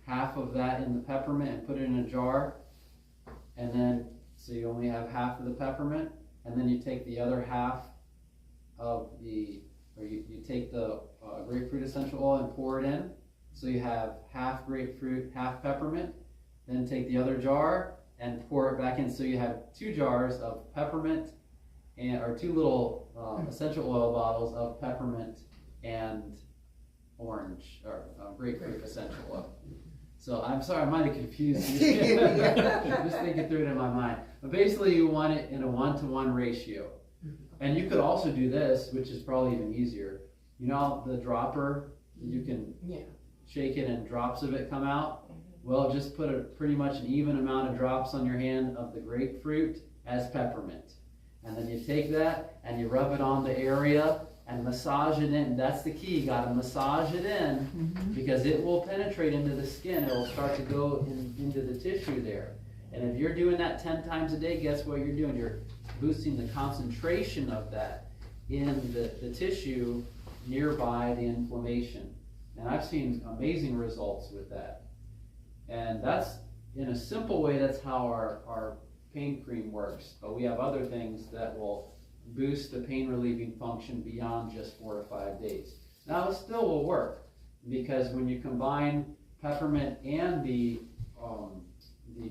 half of that in the peppermint and put it in a jar, and then, so you only have half of the peppermint, and then you take the other half of you take the grapefruit essential oil and pour it in, so you have half grapefruit, half peppermint, then take the other jar and pour it back in, so you have 2 jars of peppermint, or 2 little essential oil bottles of peppermint and orange, or grapefruit essential oil. So I'm sorry, I might have confused you. Just thinking through it in my mind. But basically you want it in a 1-to-1 ratio. And you could also do this, which is probably even easier. You know the dropper, you can shake it and drops of it come out? Well, just put pretty much an even amount of drops on your hand of the grapefruit as peppermint. And then you take that and you rub it on the area and massage it in. That's the key. You gotta massage it in because it will penetrate into the skin. It will start to go into the tissue there. And if you're doing that 10 times a day, guess what you're doing? You're boosting the concentration of that in the tissue nearby the inflammation. And I've seen amazing results with that. And that's, in a simple way, that's how our pain cream works. But we have other things that will boost the pain relieving function beyond just 4 to 5 days. Now it still will work because when you combine peppermint and the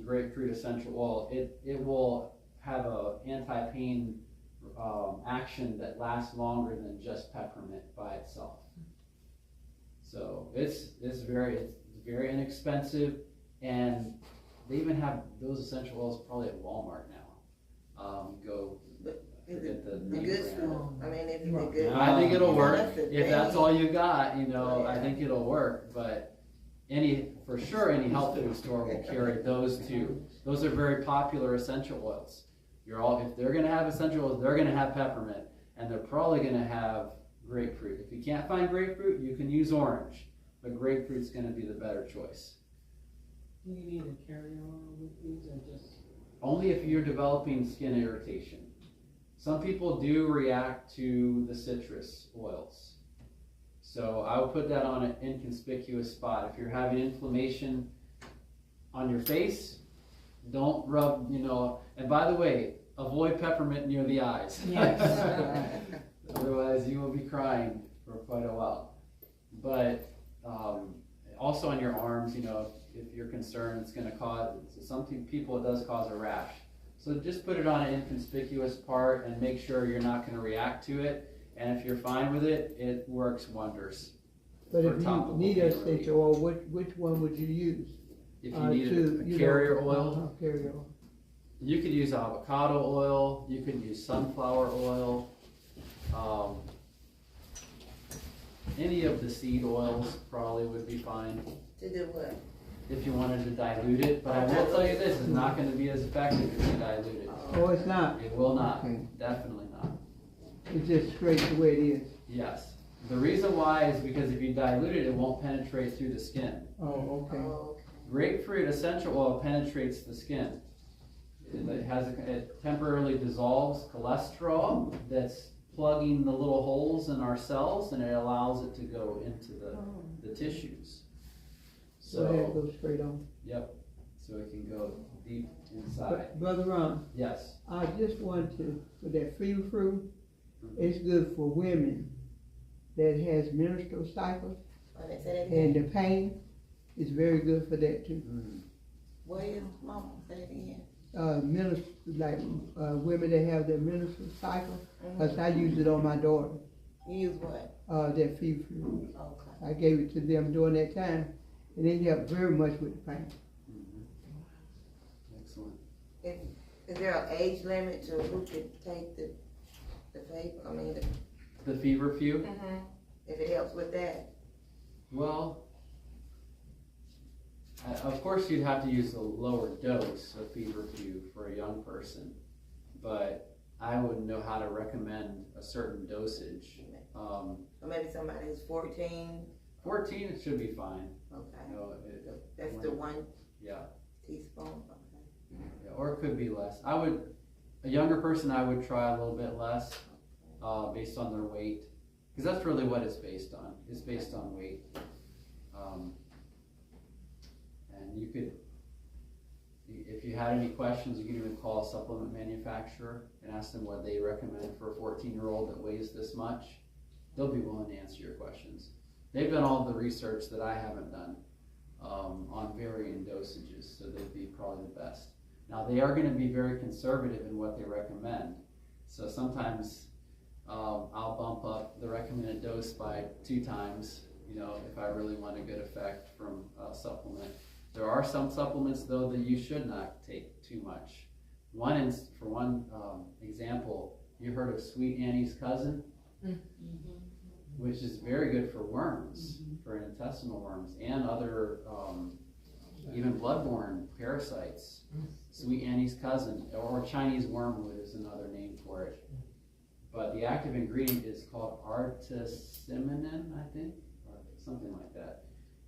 grapefruit essential oil, it will have a anti-pain action that lasts longer than just peppermint by itself. So it's very inexpensive, and they even have those essential oils probably at Walmart now. Go Is forget it the the name good brand. stuff? I mean, is it the good? I think it'll work. That's the If that's thing. all you got, you know, Yeah. I think it'll work. But for sure, any health food store will carry those too. Those are very popular essential oils. If they're gonna have essential oils, they're gonna have peppermint, and they're probably gonna have grapefruit. If you can't find grapefruit, you can use orange, but grapefruit's gonna be the better choice. Do you need a carry-on with these or just? Only if you're developing skin irritation. Some people do react to the citrus oils. So I would put that on an inconspicuous spot. If you're having inflammation on your face, don't rub, and by the way, avoid peppermint near the eyes. Yes. Otherwise you will be crying for quite a while. But also on your arms, if you're concerned it's going to cause, some people it does cause a rash. So just put it on an inconspicuous part and make sure you're not going to react to it. And if you're fine with it, it works wonders. But for if you topical need pain essential oil, which one would you use? If you need a carrier oil, Carrier oil. you could use avocado oil, you could use sunflower oil, any of the seed oils probably would be fine To do what? if you wanted to dilute it. But I will tell you this, it's not going to be as effective if you dilute it. Oh, it's not? It will not, Okay. definitely not. It's just straight the way it is? Yes. The reason why is because if you dilute it, it won't penetrate through the skin. Oh, okay. Oh, okay. Grapefruit essential oil penetrates the skin. It temporarily dissolves cholesterol that's plugging the little holes in our cells, and it allows it to go into the tissues. So that So, goes straight on. yep, so it can go deep inside. Brother Ron, Yes. I just wanted to, with that fever fruit, it's good for women that has menstrual cycles, Let me say that and again. the pain is very good for that too. Mm. What is, Mama, say it again. Women that have their menstrual cycle, because I use it on my daughter, You use what? that fever fruit. Okay. I gave it to them during that time, and it helped very much with the pain. Excellent. Is there an age limit to who could take the vapor? I mean, The feverfew? if it helps with that. Well, of course you'd have to use a lower dose of feverfew for a young person, but I wouldn't know how to recommend a certain dosage. Or maybe somebody who's 14. 14, it should be fine. Okay. That's the one Yeah, teaspoon. Okay. yeah, or it could be less. A younger person, I would try a little bit less, based on their weight, because that's really what it's based on. It's based on weight. And you could, if you had any questions, you could even call a supplement manufacturer and ask them what they recommend for a 14-year-old that weighs this much. They'll be willing to answer your questions. They've done all the research that I haven't done on varying dosages, so they'd be probably the best. Now, they are going to be very conservative in what they recommend. So sometimes I'll bump up the recommended dose by 2 times, if I really want a good effect from a supplement. There are some supplements, though, that you should not take too much. For one example, you heard of Sweet Annie's Cousin? Which is very good for worms, for intestinal worms, and other even bloodborne parasites. Sweet Annie's cousin, or Chinese wormwood is another name for it. But the active ingredient is called artemisinin, I think, or something like that.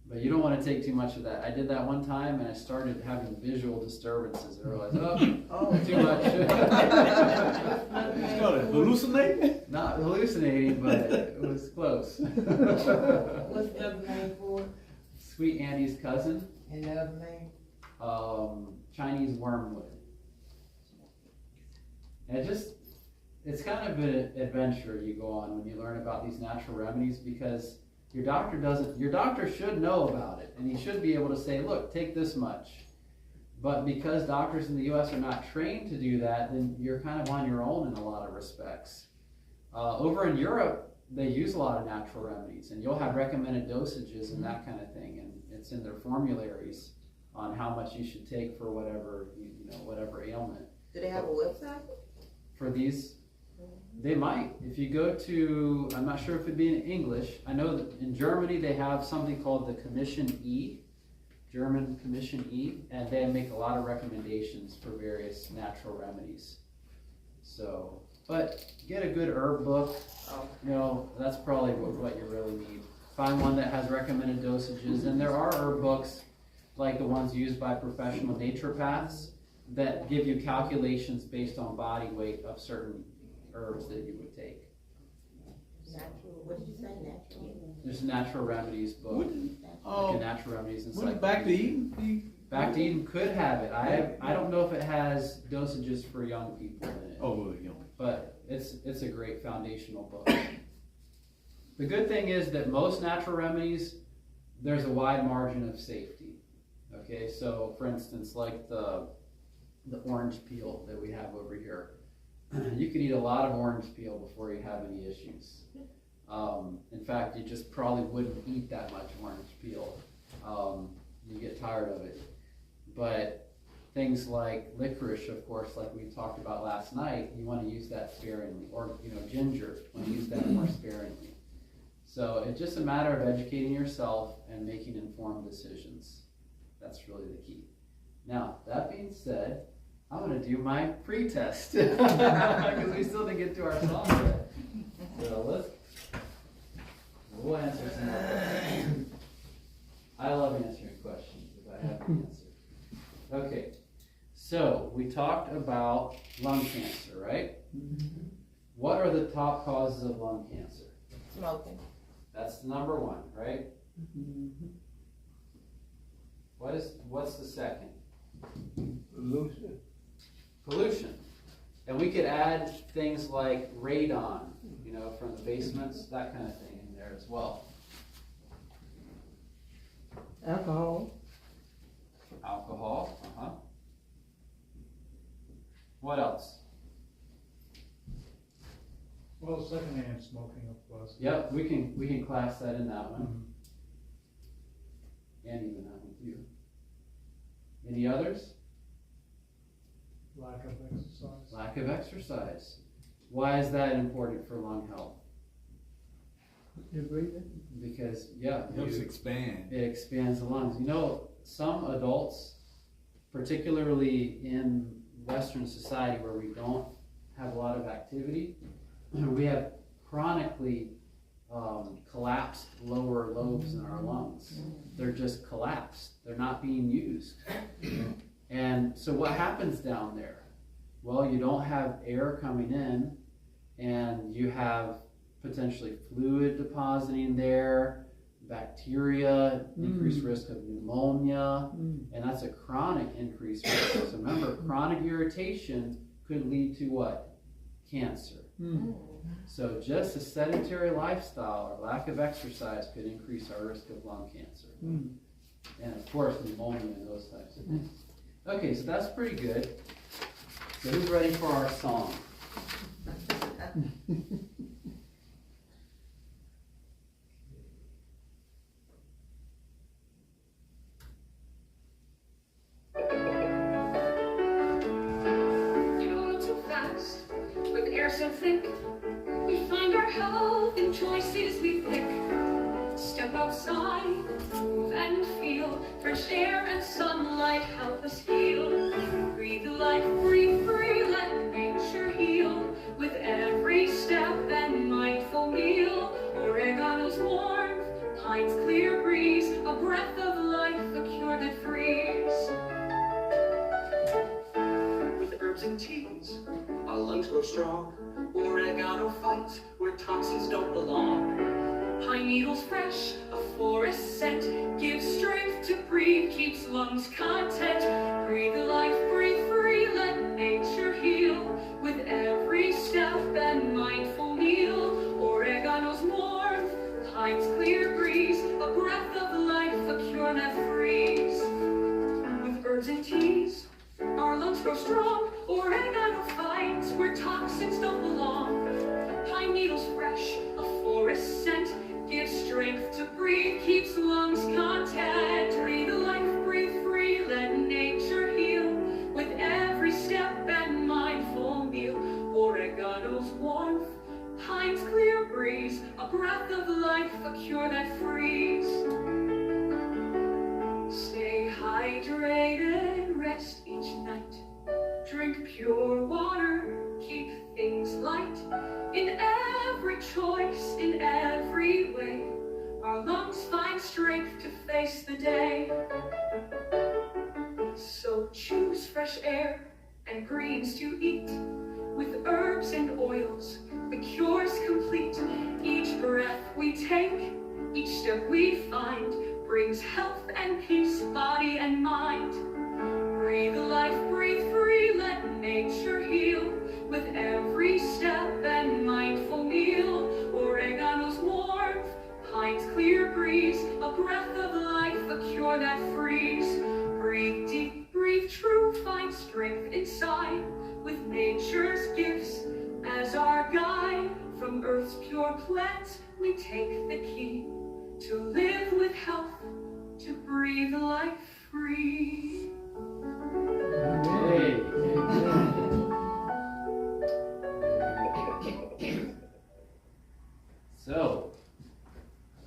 But you don't want to take too much of that. I did that one time and I started having visual disturbances. I realized, too much. It's called hallucinating? Not hallucinating, but it was close. What's the other name for it? Sweet Annie's cousin, And the other name? Chinese wormwood. And it's kind of an adventure you go on when you learn about these natural remedies, because your doctor should know about it, and he should be able to say, look, take this much. But because doctors in the US are not trained to do that, then you're kind of on your own in a lot of respects. Over in Europe, they use a lot of natural remedies, and you'll have recommended dosages and that kind of thing, and it's in their formularies on how much you should take for whatever, whatever ailment. Do they have a website? For these, they might. If you go to, I'm not sure if it'd be in English. I know that in Germany they have something called the Commission E, German Commission E, and they make a lot of recommendations for various natural remedies. So, but get a good herb book. That's probably what you really need. Find one that has recommended dosages, and there are herb books like the ones used by professional naturopaths that give you calculations based on body weight of certain herbs that you would take. Natural, what did you say, natural? There's a natural remedies book, like a natural remedies Wouldn't encyclopedia. Back to Eden? Back to Eden could have it. I don't know if it has dosages for young people in it. Oh, yeah. But it's a great foundational book. The good thing is that most natural remedies, there's a wide margin of safety. Okay, so for instance, like the orange peel that we have over here, you could eat a lot of orange peel before you have any issues. In fact, you just probably wouldn't eat that much orange peel. You get tired of it. But things like licorice, of course, like we talked about last night, you want to use that sparingly. Or, ginger, you want to use that more sparingly. So it's just a matter of educating yourself and making informed decisions. That's really the key. Now, that being said, I'm going to do my pre-test because we still didn't get to our song yet. So we'll answer some more questions. I love answering questions if I have the answer. Okay, so we talked about lung cancer, right? What are the top causes of lung cancer? Smoking. That's the number one, right? What's the second? Pollution. And we could add things like radon, from the basements, that kind of thing in there as well. Alcohol. Alcohol, What else? Well, secondhand smoking, of course. Yep, we can class that in that one. And even that one too. Any others? Lack of exercise. Lack of exercise. Why is that important for lung health? Your breathing. Because, It helps expand. it expands the lungs. Some adults, particularly in Western society where we don't have a lot of activity, we have chronically collapsed lower lobes in our lungs. They're just collapsed. They're not being used. And so what happens down there? Well, you don't have air coming in, and you have potentially fluid depositing there, bacteria, increased risk of pneumonia, and that's a chronic increased risk. So remember, chronic irritation could lead to what? Cancer. So just a sedentary lifestyle or lack of exercise could increase our risk of lung cancer. And of course, pneumonia and those types of things. Okay, so that's pretty good. So who's ready for our song? So thick, we find our health in choices we pick. Step step outside, move and feel fresh air and sunlight help us heal. Breathe life, breathe free, let nature heal. With every step and mindful meal, oregano's warmth, pine's clear breeze, a breath of life, a cure that frees. With herbs and teas, our lungs grow strong. Oregano fights where toxins don't belong. Pine needles fresh, a forest scent, gives strength to breathe, keeps lungs content. Breathe life, breathe free, let nature heal. With every step and mindful meal, oregano's warmth, pine's clear breeze, a breath of life, a cure that frees. With herbs and teas, our lungs grow strong. Oregano fights where toxins don't belong. Pine needles fresh, a forest scent, gives strength to breathe, keeps lungs content. Breathe life, breathe free, let nature heal. With every step and mindful meal, oregano's warmth, pine's clear breeze, a breath of life, a cure that frees. Stay hydrated, rest each night. Drink pure water, keep things light. In every choice, in every way, our lungs find strength to face the day. So choose fresh air and greens to eat. With herbs and oils, the cure's complete. Each breath we take, each step we find, brings health and peace, body and mind. Breathe life, breathe free, let nature heal. With every step and mindful meal, oregano's warmth, pine's clear breeze, a breath of life, a cure that frees. Breathe deep, breathe true, find strength inside. With nature's gifts as our guide, from earth's pure plants we take the key to live with health, to breathe life free. Hey. So,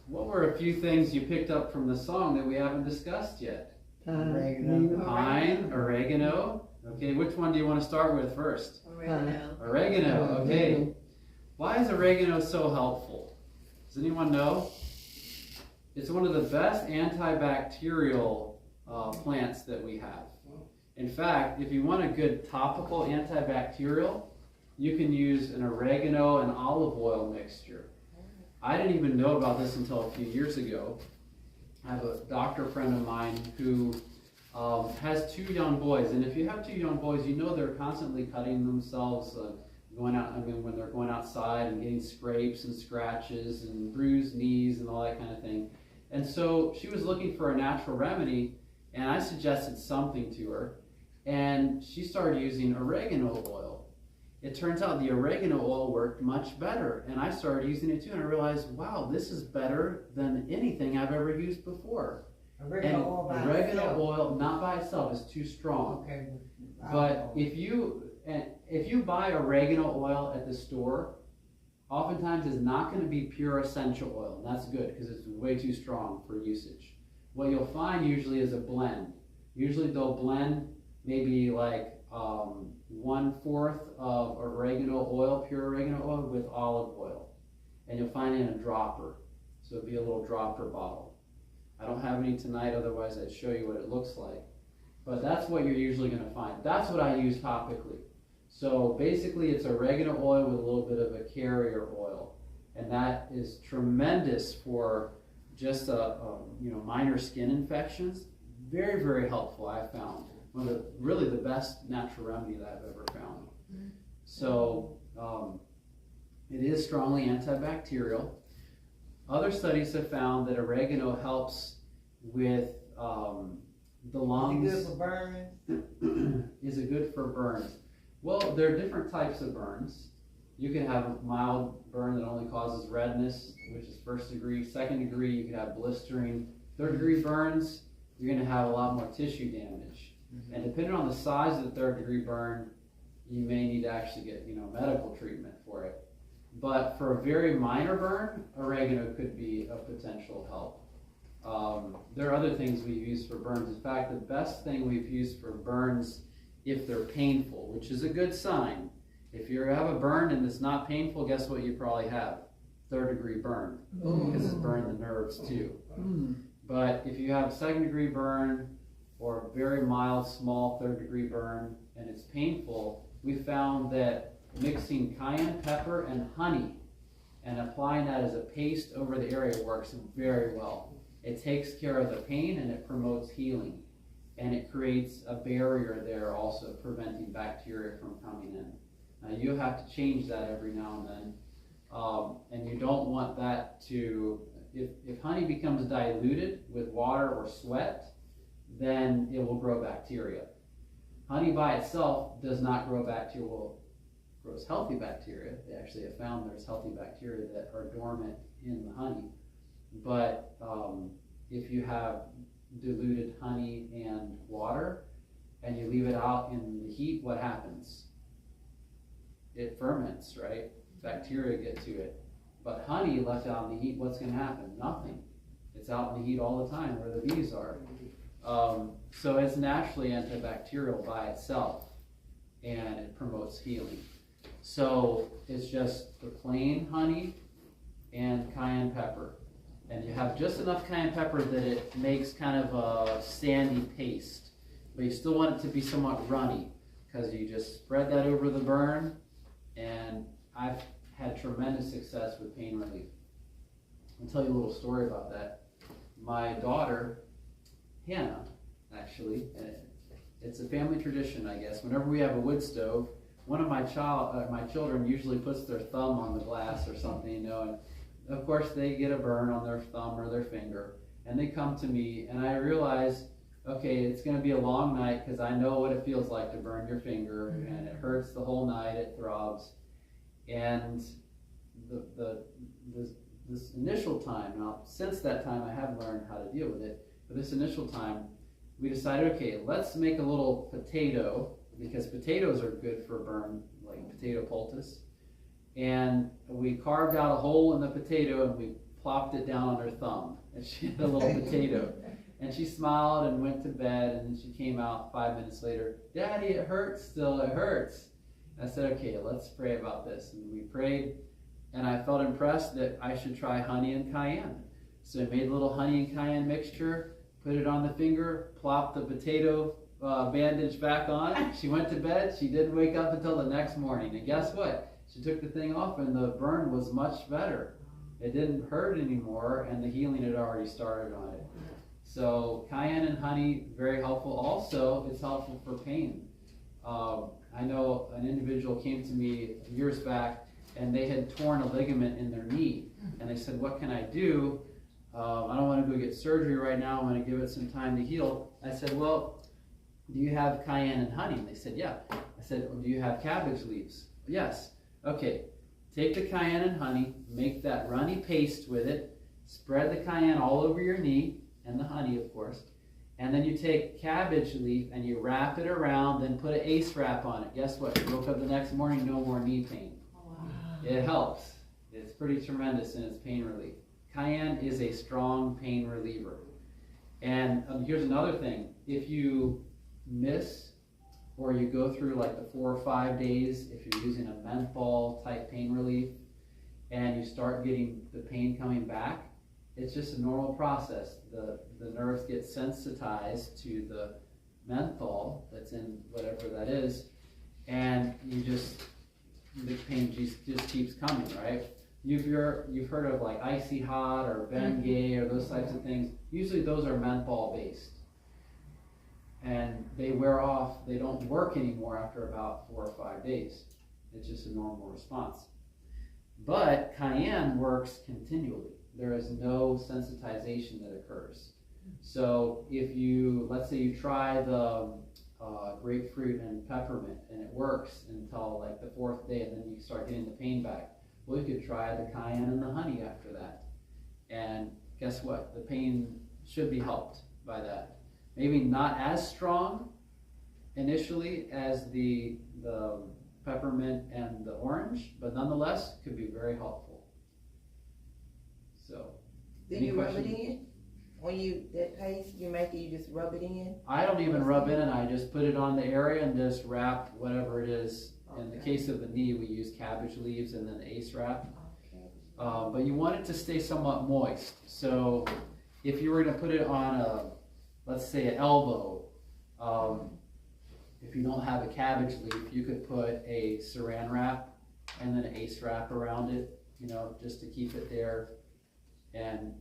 what were a few things you picked up from the song that we haven't discussed yet? Oregano. Pine, oregano. Okay, which one do you want to start with first? Oregano. Oregano, okay. Why is oregano so helpful? Does anyone know? It's one of the best antibacterial plants that we have. In fact, if you want a good topical antibacterial, you can use an oregano and olive oil mixture. I didn't even know about this until a few years ago. I have a doctor friend of mine who has 2 young boys, and if you have 2 young boys, you know they're constantly cutting themselves, when they're going outside and getting scrapes and scratches and bruised knees and all that kind of thing. And so she was looking for a natural remedy, and I suggested something to her, and she started using oregano oil. It turns out the oregano oil worked much better, and I started using it too, and I realized, wow, this is better than anything I've ever used before. Oregano oil by Oregano itself. oil, not by itself, is too strong. Okay. But if you buy oregano oil at the store, oftentimes it's not going to be pure essential oil, and that's good because it's way too strong for usage. What you'll find usually is a blend. Usually they'll blend maybe like 1/4 of oregano oil, pure oregano oil, with olive oil, and you'll find it in a dropper. So it'll be a little dropper bottle. I don't have any tonight, otherwise I'd show you what it looks like. But that's what you're usually going to find. That's what I use topically. So basically it's oregano oil with a little bit of a carrier oil, and that is tremendous for just minor skin infections. Very, very helpful, I've found. One of really the best natural remedy that I've ever found. So it is strongly antibacterial. Other studies have found that oregano helps with the lungs. Is it good for burns? Is it good for burns? Well, there are different types of burns. You can have a mild burn that only causes redness, which is 1st degree. 2nd degree, you can have blistering. 3rd degree burns, you're going to have a lot more tissue damage. Mm-hmm. And depending on the size of the 3rd degree burn, you may need to actually get medical treatment for it. But for a very minor burn, oregano could be a potential help. There are other things we've used for burns. In fact, the best thing we've used for burns, if they're painful, which is a good sign. If you have a burn and it's not painful, guess what you probably have? 3rd-degree burn, because it's burned the nerves too. But if you have a 2nd-degree burn or a very mild, small 3rd-degree burn and it's painful, we found that mixing cayenne pepper and honey and applying that as a paste over the area works very well. It takes care of the pain and it promotes healing. And it creates a barrier there also, preventing bacteria from coming in. Now you have to change that every now and then. And you don't want that to, if honey becomes diluted with water or sweat, then it will grow bacteria. Honey by itself does not grow bacteria. Well, it grows healthy bacteria. They actually have found there's healthy bacteria that are dormant in the honey. But if you have diluted honey and water and you leave it out in the heat, what happens? It ferments, right? Bacteria get to it. But honey left out in the heat, what's going to happen? Nothing. It's out in the heat all the time where the bees are. So it's naturally antibacterial by itself, and it promotes healing. So it's just the plain honey and cayenne pepper. And you have just enough cayenne pepper that it makes kind of a sandy paste. But you still want it to be somewhat runny, because you just spread that over the burn, and I've had tremendous success with pain relief. I'll tell you a little story about that. My daughter, Hannah, actually, it's a family tradition, I guess. Whenever we have a wood stove, one of my children usually puts their thumb on the glass or something, you know, and of course they get a burn on their thumb or their finger, and they come to me, and I realize, okay, it's going to be a long night because I know what it feels like to burn your finger, and it hurts the whole night, it throbs. And this initial time, now since that time I have learned how to deal with it, but this initial time, we decided, okay, let's make a little potato, because potatoes are good for a burn, like potato poultice. And we carved out a hole in the potato and we plopped it down on her thumb. And she had a little potato. And she smiled and went to bed, and then she came out 5 minutes later, Daddy, it hurts still, it hurts. I said, okay, let's pray about this. And we prayed, and I felt impressed that I should try honey and cayenne. So I made a little honey and cayenne mixture, put it on the finger, plopped the potato bandage back on. She went to bed. She didn't wake up until the next morning. And guess what? She took the thing off, and the burn was much better. It didn't hurt anymore, and the healing had already started on it. So cayenne and honey, very helpful. Also, it's helpful for pain. I know an individual came to me years back, and they had torn a ligament in their knee. And they said, what can I do? I don't want to go get surgery right now. I want to give it some time to heal. I said, well, do you have cayenne and honey? And they said, yeah. I said, well, do you have cabbage leaves? Yes. Okay. Take the cayenne and honey, make that runny paste with it, spread the cayenne all over your knee, and the honey, of course. And then you take cabbage leaf and you wrap it around, then put an ace wrap on it. Guess what? You woke up the next morning, no more knee pain. Oh, wow. It helps. It's pretty tremendous in its pain relief. Cayenne is a strong pain reliever. And here's another thing. If you miss or you go through like the 4 or 5 days, if you're using a menthol type pain relief and you start getting the pain coming back, it's just a normal process. The nerves get sensitized to the menthol that's in whatever that is, and the pain just keeps coming, right? You've heard of like Icy Hot or Bengay or those types of things. Usually those are menthol based. And they wear off, they don't work anymore after about 4 or 5 days. It's just a normal response. But cayenne works continually. There is no sensitization that occurs. So if you, let's say you try the grapefruit and peppermint and it works until like the 4th day, and then you start getting the pain back. Well, you could try the cayenne and the honey after that. And guess what? The pain should be helped by that. Maybe not as strong initially as the peppermint, and the orange, but nonetheless could be very helpful. So, Do any you rub it questions? in? When you, that paste you make it, you just rub it in? I don't even rub in it. I just put it on the area and just wrap whatever it is. In the Okay. case of the knee, we use cabbage leaves and then ace wrap. Okay. But you want it to stay somewhat moist. So if you were going to put it on a, let's say an elbow, if you don't have a cabbage leaf, you could put a saran wrap and then an ace wrap around it, you know, just to keep it there. And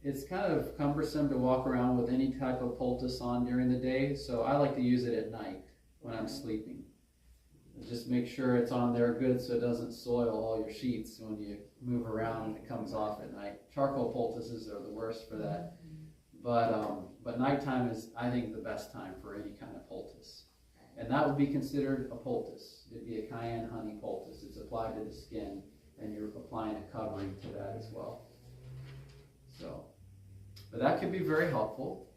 it's kind of cumbersome to walk around with any type of poultice on during the day, so I like to use it at night when I'm sleeping. Just make sure it's on there good so it doesn't soil all your sheets when you move around and it comes off at night. Charcoal poultices are the worst for that. But nighttime is, I think, the best time for any kind of poultice. And that would be considered a poultice. It'd be a cayenne honey poultice. It's applied to the skin and you're applying a covering to that as well. So, but that could be very helpful.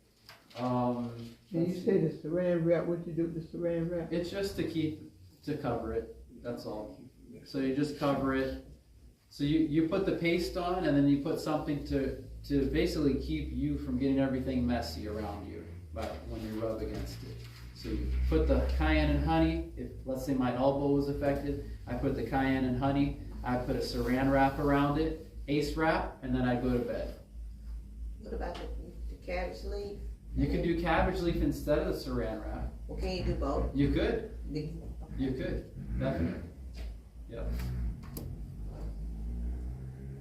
And you say the saran wrap, what you do with the saran wrap? It's just to cover it, that's all. So you just cover it. So you put the paste on and then you put something to basically keep you from getting everything messy around you when you rub against it. So you put the cayenne and honey. If, let's say, my elbow was affected, I put the cayenne and honey, I put a saran wrap around it, ace wrap, and then I go to bed. What about the cabbage leaf? You can do cabbage leaf instead of the saran wrap. Well, can you do both? You could. You could, definitely. Yep.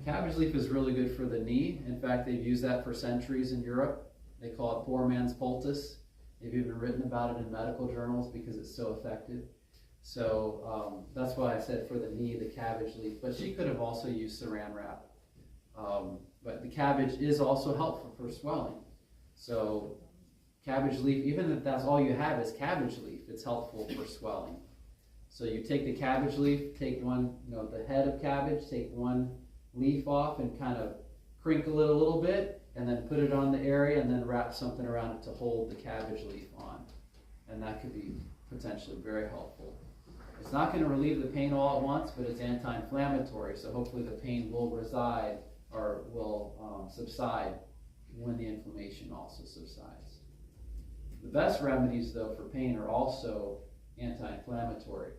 Cabbage leaf is really good for the knee. In fact, they've used that for centuries in Europe. They call it poor man's poultice. They've even written about it in medical journals because it's so effective. So that's why I said for the knee, the cabbage leaf. But she could have also used saran wrap. But the cabbage is also helpful for swelling. So cabbage leaf, even if that's all you have is cabbage leaf, it's helpful for swelling. So you take the cabbage leaf, take one, the head of cabbage, take one leaf off and kind of crinkle it a little bit and then put it on the area and then wrap something around it to hold the cabbage leaf on. And that could be potentially very helpful. It's not going to relieve the pain all at once, but it's anti-inflammatory, so hopefully the pain will reside or will subside when the inflammation also subsides. The best remedies, though, for pain are also anti-inflammatory.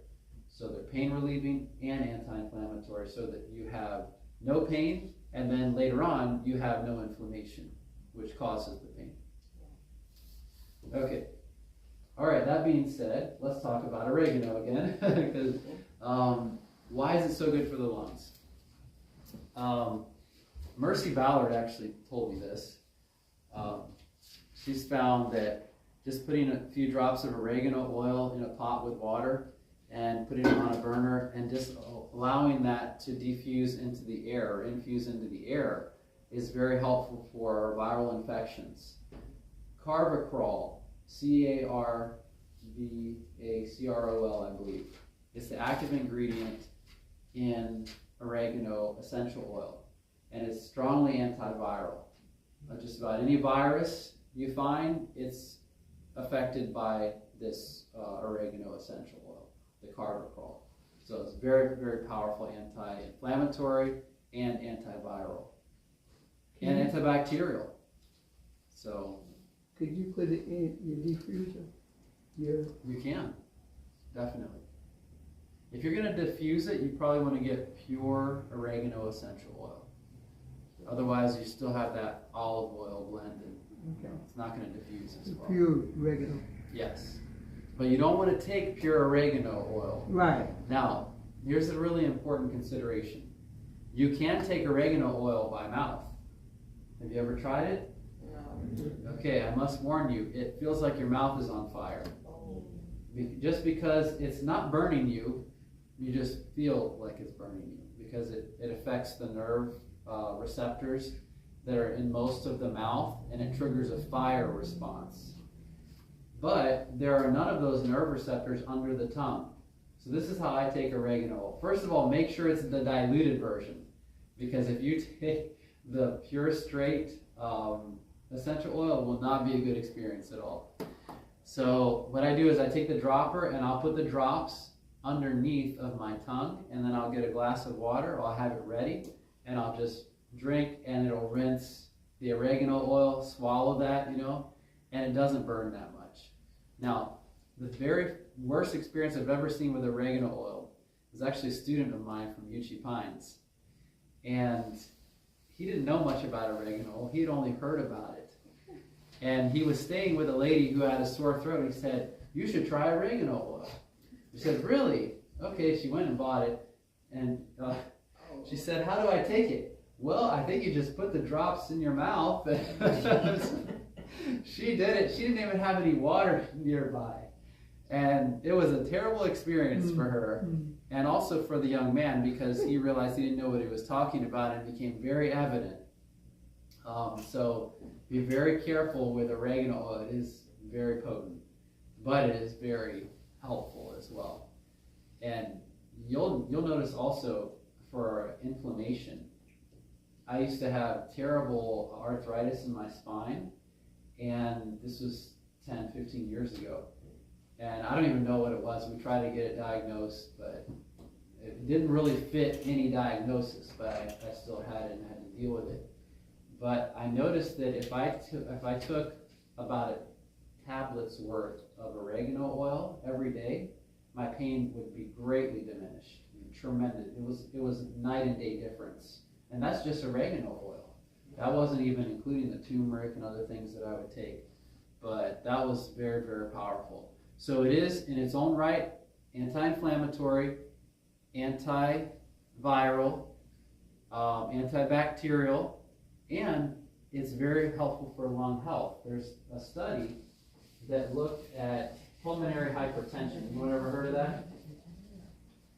So they're pain relieving and anti-inflammatory so that you have no pain and then later on you have no inflammation, which causes the pain. Okay. All right, that being said, let's talk about oregano again. Because why is it so good for the lungs? Mercy Ballard actually told me this. She's found that just putting a few drops of oregano oil in a pot with water and putting it on a burner and just allowing that to diffuse into the air or infuse into the air is very helpful for viral infections. Carvacrol, C-A-R-V-A-C-R-O-L, I believe. It's the active ingredient in oregano essential oil, and it's strongly antiviral. Just about any virus you find, it's affected by this oregano essential oil, the carvacrol. So it's very, very powerful anti-inflammatory and antiviral and antibacterial. So could you put it in your diffuser? you can, definitely. If you're going to diffuse it, you probably want to get pure oregano essential oil. Otherwise, you still have that olive oil blended. Okay. It's not going to diffuse as well. Pure oregano. Yes. But you don't want to take pure oregano oil. Right. Now, here's a really important consideration. You can take oregano oil by mouth. Have you ever tried it? No. Okay, I must warn you, it feels like your mouth is on fire. Just because it's not burning you, you just feel like it's burning you because it affects the nerve receptors that are in most of the mouth and it triggers a fire response. But there are none of those nerve receptors under the tongue. So this is how I take oregano oil. First of all, make sure it's the diluted version, because if you take the pure straight essential oil, it will not be a good experience at all. So what I do is I take the dropper and I'll put the drops underneath of my tongue, and then I'll get a glass of water, I'll have it ready, and I'll just drink, and it'll rinse the oregano oil, swallow that, you know, and it doesn't burn that much. Now, the very worst experience I've ever seen with oregano oil was actually a student of mine from Uchee Pines, and he didn't know much about oregano oil. He had only heard about it. And he was staying with a lady who had a sore throat. He said, "You should try oregano oil." She said, "Really?" Okay, she went and bought it. And she said, "How do I take it?" "Well, I think you just put the drops in your mouth." She did it. She didn't even have any water nearby. And it was a terrible experience for her. And also for the young man, because he realized he didn't know what he was talking about, and it became very evident. So be very careful with oregano oil. It is very potent, but it is very helpful as well. And you'll notice also for inflammation, I used to have terrible arthritis in my spine, and this was 10, 15 years ago. And I don't even know what it was. We tried to get it diagnosed, but it didn't really fit any diagnosis, but I still had it and had to deal with it. But I noticed that if I took about a tablet's worth of oregano oil every day, my pain would be greatly diminished. Tremendous. It was a night and day difference. And that's just oregano oil. That wasn't even including the turmeric and other things that I would take. But that was very, very powerful. So it is, in its own right, anti-inflammatory, antiviral, antibacterial, and it's very helpful for lung health. There's a study that looked at pulmonary hypertension. Anyone ever heard of that?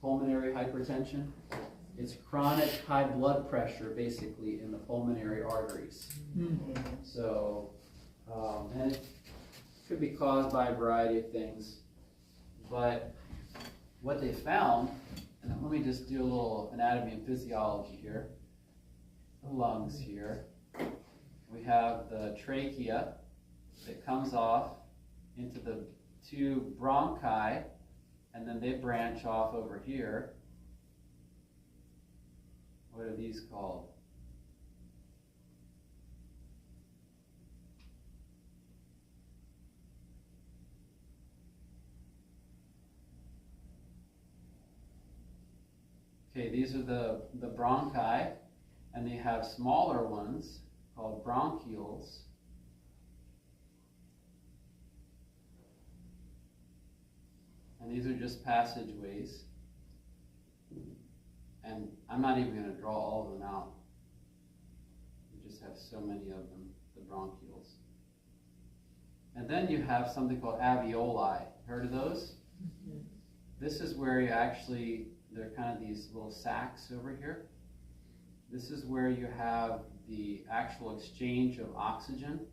Pulmonary hypertension? It's chronic high blood pressure, basically, in the pulmonary arteries. So, and it could be caused by a variety of things. But what they found, and let me just do a little anatomy and physiology here. The lungs here. We have the trachea that comes off into the two bronchi, and then they branch off over here. What are these called? Okay, these are the bronchi, and they have smaller ones called bronchioles. And these are just passageways. And I'm not even going to draw all of them out. We just have so many of them, the bronchioles. And then you have something called alveoli. Heard of those? This is where you actually, they're kind of these little sacs over here. This is where you have the actual exchange of oxygen.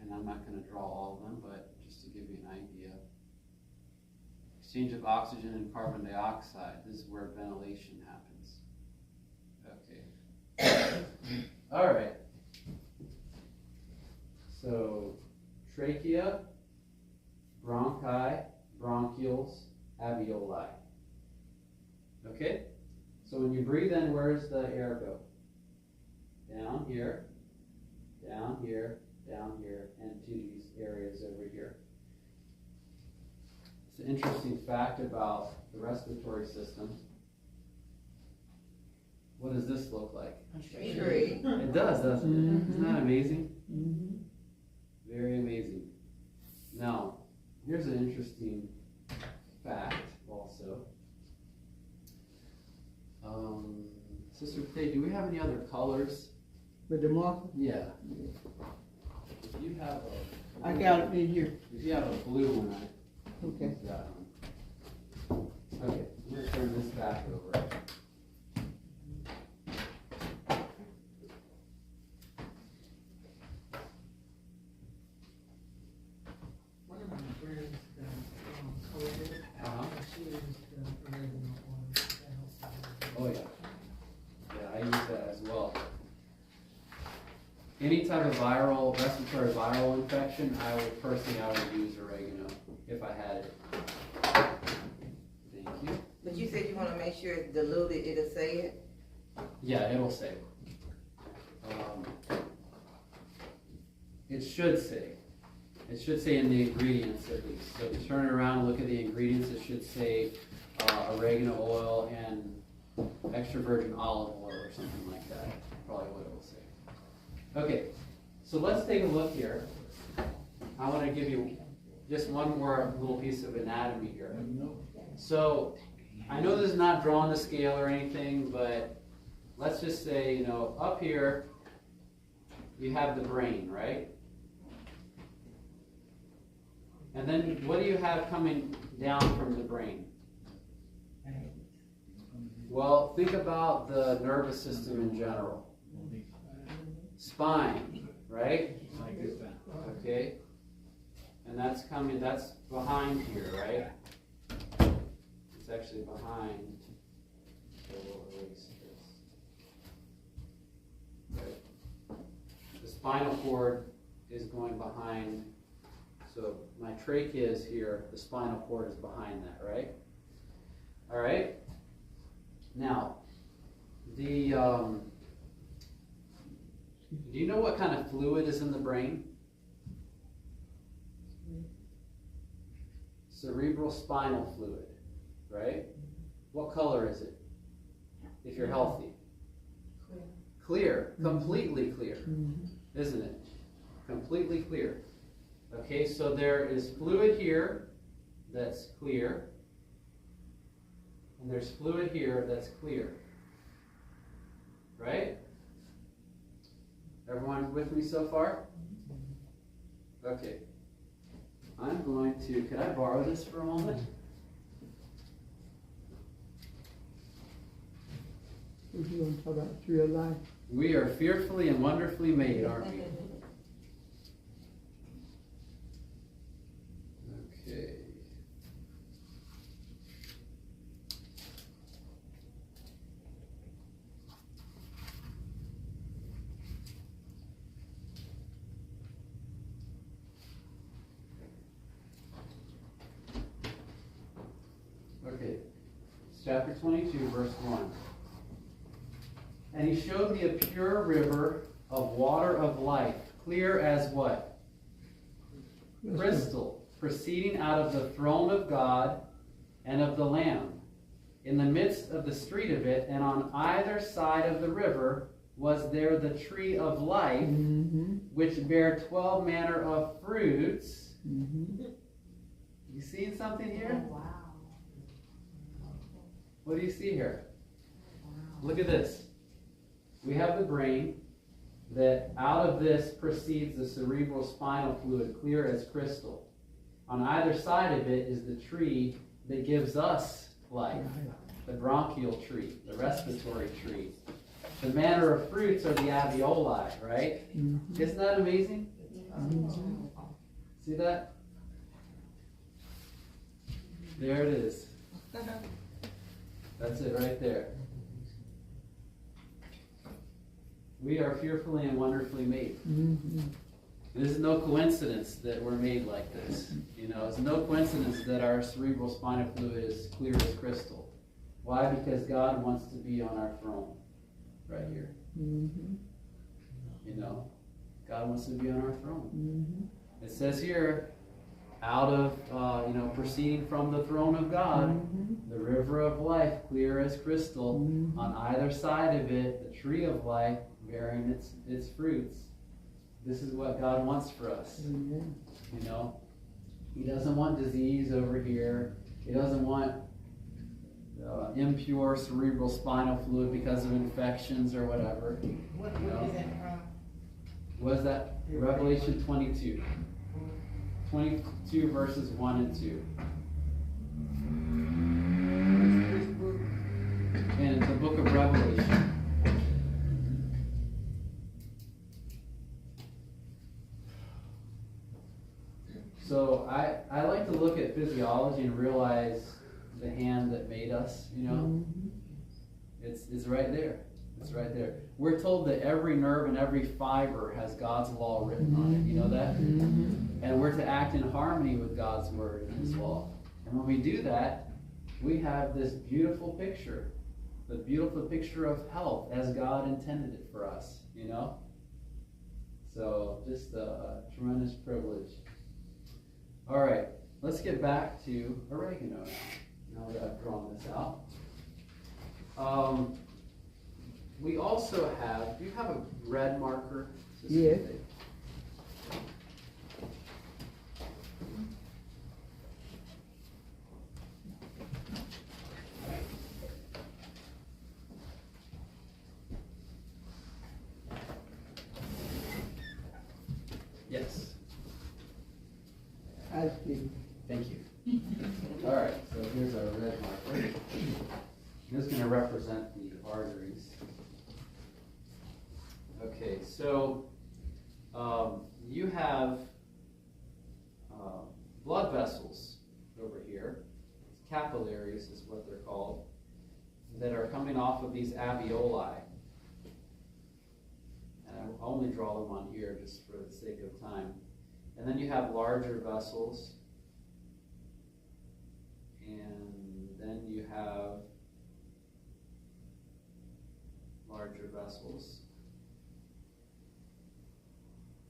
And I'm not going to draw all of them, but just to give you an idea. Exchange of oxygen and carbon dioxide. This is where ventilation happens. Okay. All right. So, trachea, bronchi, bronchioles, alveoli. Okay? So when you breathe in, where does the air go? Down here, down here, down here, and to these areas over here. It's an interesting fact about the respiratory system. What does this look like? A tree. It does, doesn't it? Isn't that amazing? Very amazing. Now, here's an interesting fact also. Sister Faye, do we have any other colors? With the marker? Yeah. If you have I got it in here. If you have a blue one, Okay. use that one. Okay, I'm going to turn this back over. One of my friends, COVID, she used oregano oil to help. Oh yeah. Yeah, I use that as well. any type of respiratory viral infection, I would use oregano if I had it. Thank you. But you said you wanna make sure it's diluted, it'll say it? Yeah, it'll say. It should say. It should say in the ingredients at least. So if you turn it around and look at the ingredients, it should say oregano oil and extra virgin olive oil or something like that. Probably what it will say. Okay, so let's take a look here. I want to give you just one more little piece of anatomy here. So I know this is not drawn to scale or anything, but let's just say, you know, up here you have the brain, right? And then what do you have coming down from the brain? Well, think about the nervous system in general. Spine, right? Okay. And that's behind here, right? It's actually behind. So we'll erase this. Okay. The spinal cord is going behind. So my trachea is here, the spinal cord is behind that, right? All right. Now, do you know what kind of fluid is in the brain? Cerebral spinal fluid, right? What color is it? If you're healthy. Clear, completely clear, isn't it? Completely clear. Okay, so there is fluid here that's clear, and there's fluid here that's clear. Right? Everyone with me so far? Okay. I'm going to, can I borrow this for a moment? If you want to talk about tree of life. We are fearfully and wonderfully made, aren't we? Okay. Okay. It's chapter 22, verse 1. And he showed me a pure river of water of life, clear as what? Crystal, proceeding out of the throne of God and of the Lamb. In the midst of the street of it, and on either side of the river, was there the tree of life, which bare 12 manner of fruits. You seeing something here? Wow. What do you see here? Look at this. We have the brain, that out of this proceeds the cerebral spinal fluid, clear as crystal. On either side of it is the tree that gives us life, the bronchial tree, the respiratory tree. The manner of fruits are the alveoli, right? Isn't that amazing? See that? There it is. That's it right there. We are fearfully and wonderfully made. This is no coincidence that we're made like this. You know, it's no coincidence that our cerebral spinal fluid is clear as crystal. Why? Because God wants to be on our throne, right here. You know, God wants to be on our throne. It says here, out of, proceeding from the throne of God, the river of life, clear as crystal. On either side of it, the tree of life, bearing its fruits. This is what God wants for us. You know, He doesn't want disease over here. He doesn't want impure cerebral spinal fluid because of infections or whatever. What is that from? What is that? Revelation 22. 22 verses 1 and 2. In the book of Revelation. So I like to look at physiology and realize the hand that made us, you know. It's right there. It's right there. We're told that every nerve and every fiber has God's law written on it. You know that? And we're to act in harmony with God's word and his law. And when we do that, we have this beautiful picture. The beautiful picture of health as God intended it for us, you know? So just a tremendous privilege. All right, let's get back to oregano now that I've drawn this out. We also have, do you have a red marker? Yes. Yes. I see. Thank you. All right, so here's our red marker. This is going to represent the arteries. Okay, so you have blood vessels over here. Capillaries is what they're called, that are coming off of these alveoli. And I only draw them on here just for the sake of time. And then you have larger vessels. And then you have larger vessels.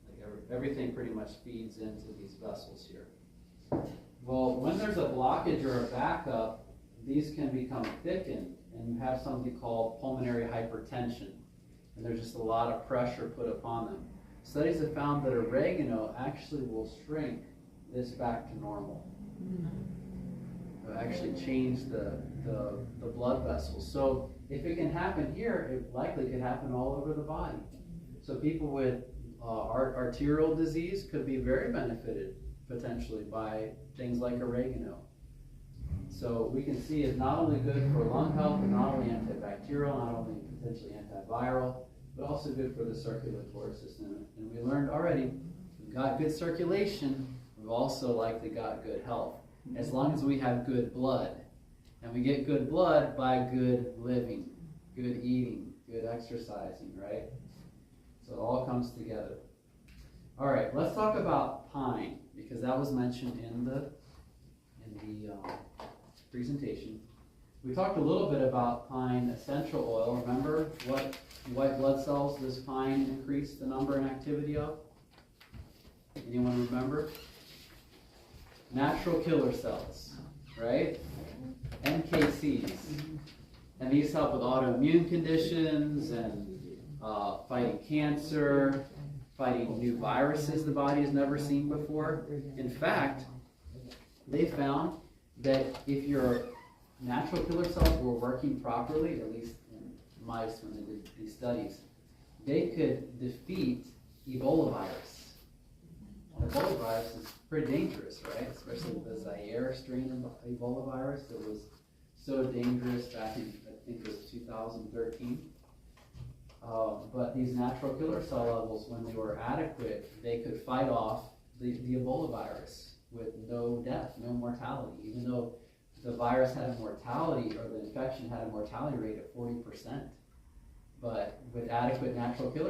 Like everything pretty much feeds into these vessels here. Well, when there's a blockage or a backup, these can become thickened, and you have something called pulmonary hypertension. And there's just a lot of pressure put upon them. Studies have found that oregano actually will shrink this back to normal. It'll actually change the blood vessels. So if it can happen here, it likely could happen all over the body. So people with arterial disease could be very benefited potentially by things like oregano. So we can see it's not only good for lung health, but not only antibacterial, not only potentially antiviral, but also good for the circulatory system. And we learned already, we've got good circulation, we've also likely got good health. As long as we have good blood. And we get good blood by good living, good eating, good exercising, right? So it all comes together. All right, let's talk about pine, because that was mentioned in the presentation. We talked a little bit about pine essential oil. Remember what white blood cells does pine increase the number and activity of? Anyone remember? Natural killer cells, right? NKCs. And these help with autoimmune conditions and fighting cancer, fighting new viruses the body has never seen before. In fact, they found that if your natural killer cells were working properly, at least in mice when they did these studies, they could defeat Ebola virus. Ebola virus is pretty dangerous, right? Especially the Zaire strain of Ebola virus that was so dangerous back in, I think it was 2013. But these natural killer cell levels, when they were adequate, they could fight off the Ebola virus with no death, no mortality, even though the virus had a mortality, or the infection had a mortality rate of 40%. But with adequate natural killer